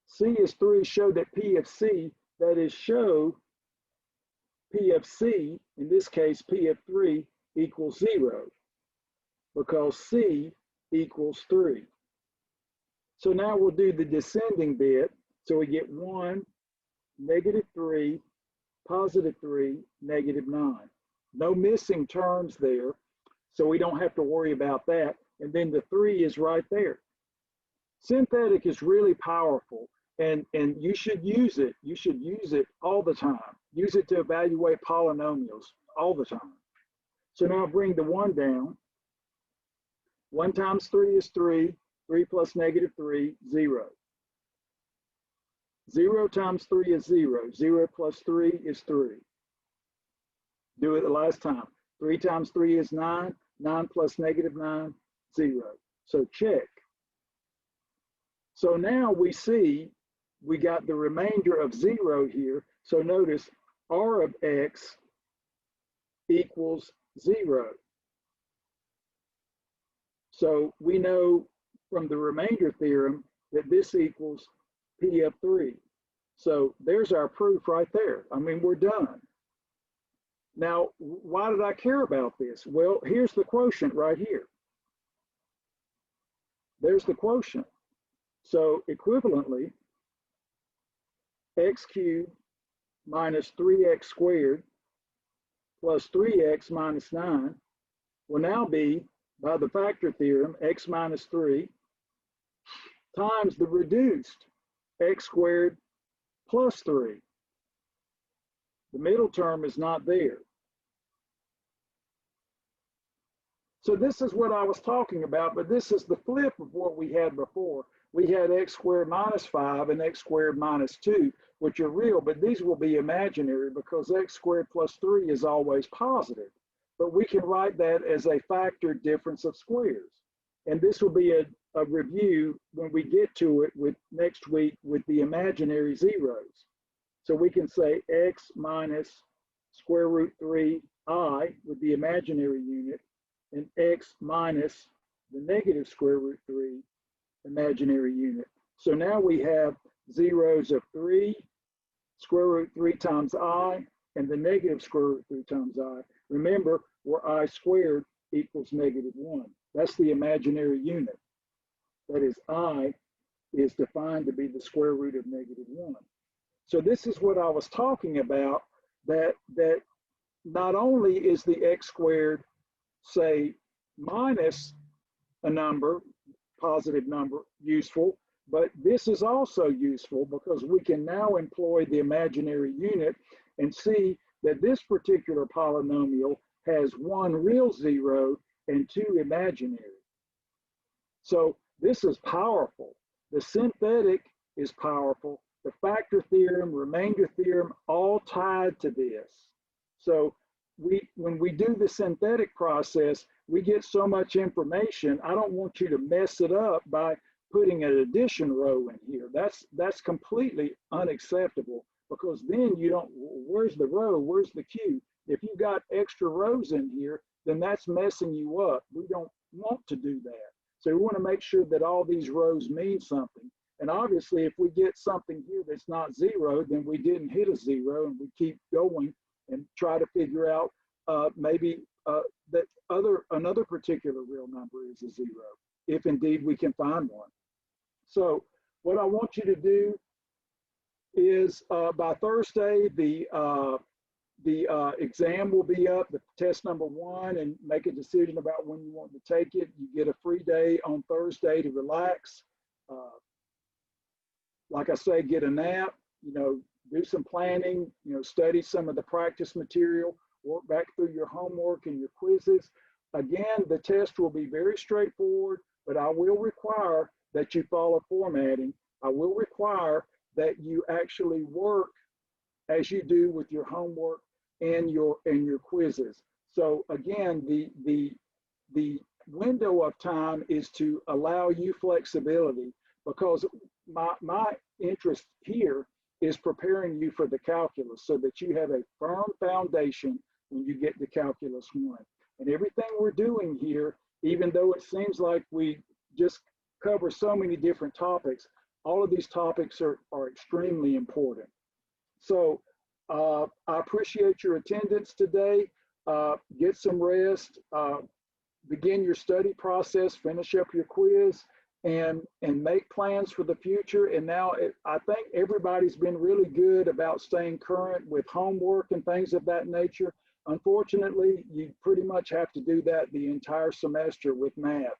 C is 3, show that P of C, that is show P of C, in this case, P of 3 equals 0, because C equals 3. So now we'll do the descending bit. So we get 1, negative 3, positive 3, negative 9. No missing terms there, so we don't have to worry about that. And then the 3 is right there. Synthetic is really powerful, and you should use it. You should use it all the time. Use it to evaluate polynomials all the time. So now bring the 1 down. 1 times 3 is 3. 3 plus negative 3, 0. 0 times 3 is 0. 0 plus 3 is 3. Do it the last time. 3 times 3 is 9. 9 plus negative 9, 0. So check. So now we see we got the remainder of 0 here. So notice R of x equals 0. So we know from the remainder theorem that this equals P of 3. So there's our proof right there. I mean, we're done. Now, why did I care about this? Well, here's the quotient right here. There's the quotient. So equivalently, x cubed minus 3x squared plus 3x minus 9 will now be, by the factor theorem, x minus 3 times the reduced x squared plus 3. The middle term is not there. So this is what I was talking about, but this is the flip of what we had before. We had x squared minus 5 and x squared minus 2, which are real, but these will be imaginary because x squared plus 3 is always positive. But we can write that as a factor difference of squares. And this will be a review when we get to it with next week with the imaginary zeros. So we can say x minus square root 3i with the imaginary unit and x minus the negative square root 3 imaginary unit. So now we have zeros of 3, square root 3 times I, and the negative square root 3 times I. Remember, where I squared equals -1. That's the imaginary unit. That is, I is defined to be the square root of -1. So this is what I was talking about, that not only is the x squared, say, minus a number, positive number, useful, but this is also useful because we can now employ the imaginary unit and see that this particular polynomial has 1 real 0 and 2 imaginary. So this is powerful. The synthetic is powerful. The factor theorem, remainder theorem, all tied to this. So when we do the synthetic process, we get so much information. I don't want you to mess it up by putting an addition row in here. That's completely unacceptable, because then you don't, where's the row, where's the Q? If you've got extra rows in here, then that's messing you up. We don't want to do that. So we want to make sure that all these rows mean something. And obviously, if we get something here that's not 0, then we didn't hit a 0, and we keep going and try to figure out maybe that another particular real number is a 0, if indeed we can find one. So what I want you to do is by Thursday, the exam will be up, the test number 1, and make a decision about when you want to take it. You get a free day on Thursday to relax. Like I say, get a nap, do some planning, study some of the practice material, work back through your homework and your quizzes. Again, the test will be very straightforward, but I will require that you follow formatting. I will require that you actually work as you do with your homework and your quizzes. So again, the window of time is to allow you flexibility, because my interest here is preparing you for the calculus so that you have a firm foundation when you get to calculus 1. And everything we're doing here, even though it seems like we just cover so many different topics, all of these topics are extremely important. So I appreciate your attendance today. Get some rest, begin your study process, finish up your quiz, and make plans for the future. And now I think everybody's been really good about staying current with homework and things of that nature. Unfortunately, you pretty much have to do that the entire semester with math.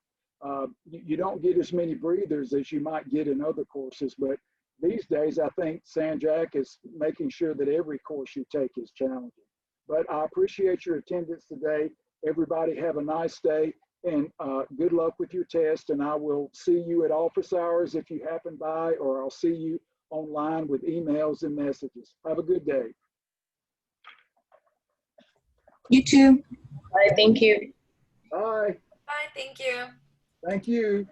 You don't get as many breathers as you might get in other courses, but these days I think Sanjak is making sure that every course you take is challenging. But I appreciate your attendance today. Everybody have a nice day, and good luck with your test. And I will see you at office hours if you happen by, or I'll see you online with emails and messages. Have a good day. You too. All right, thank you. Bye. Bye, thank you. Thank you.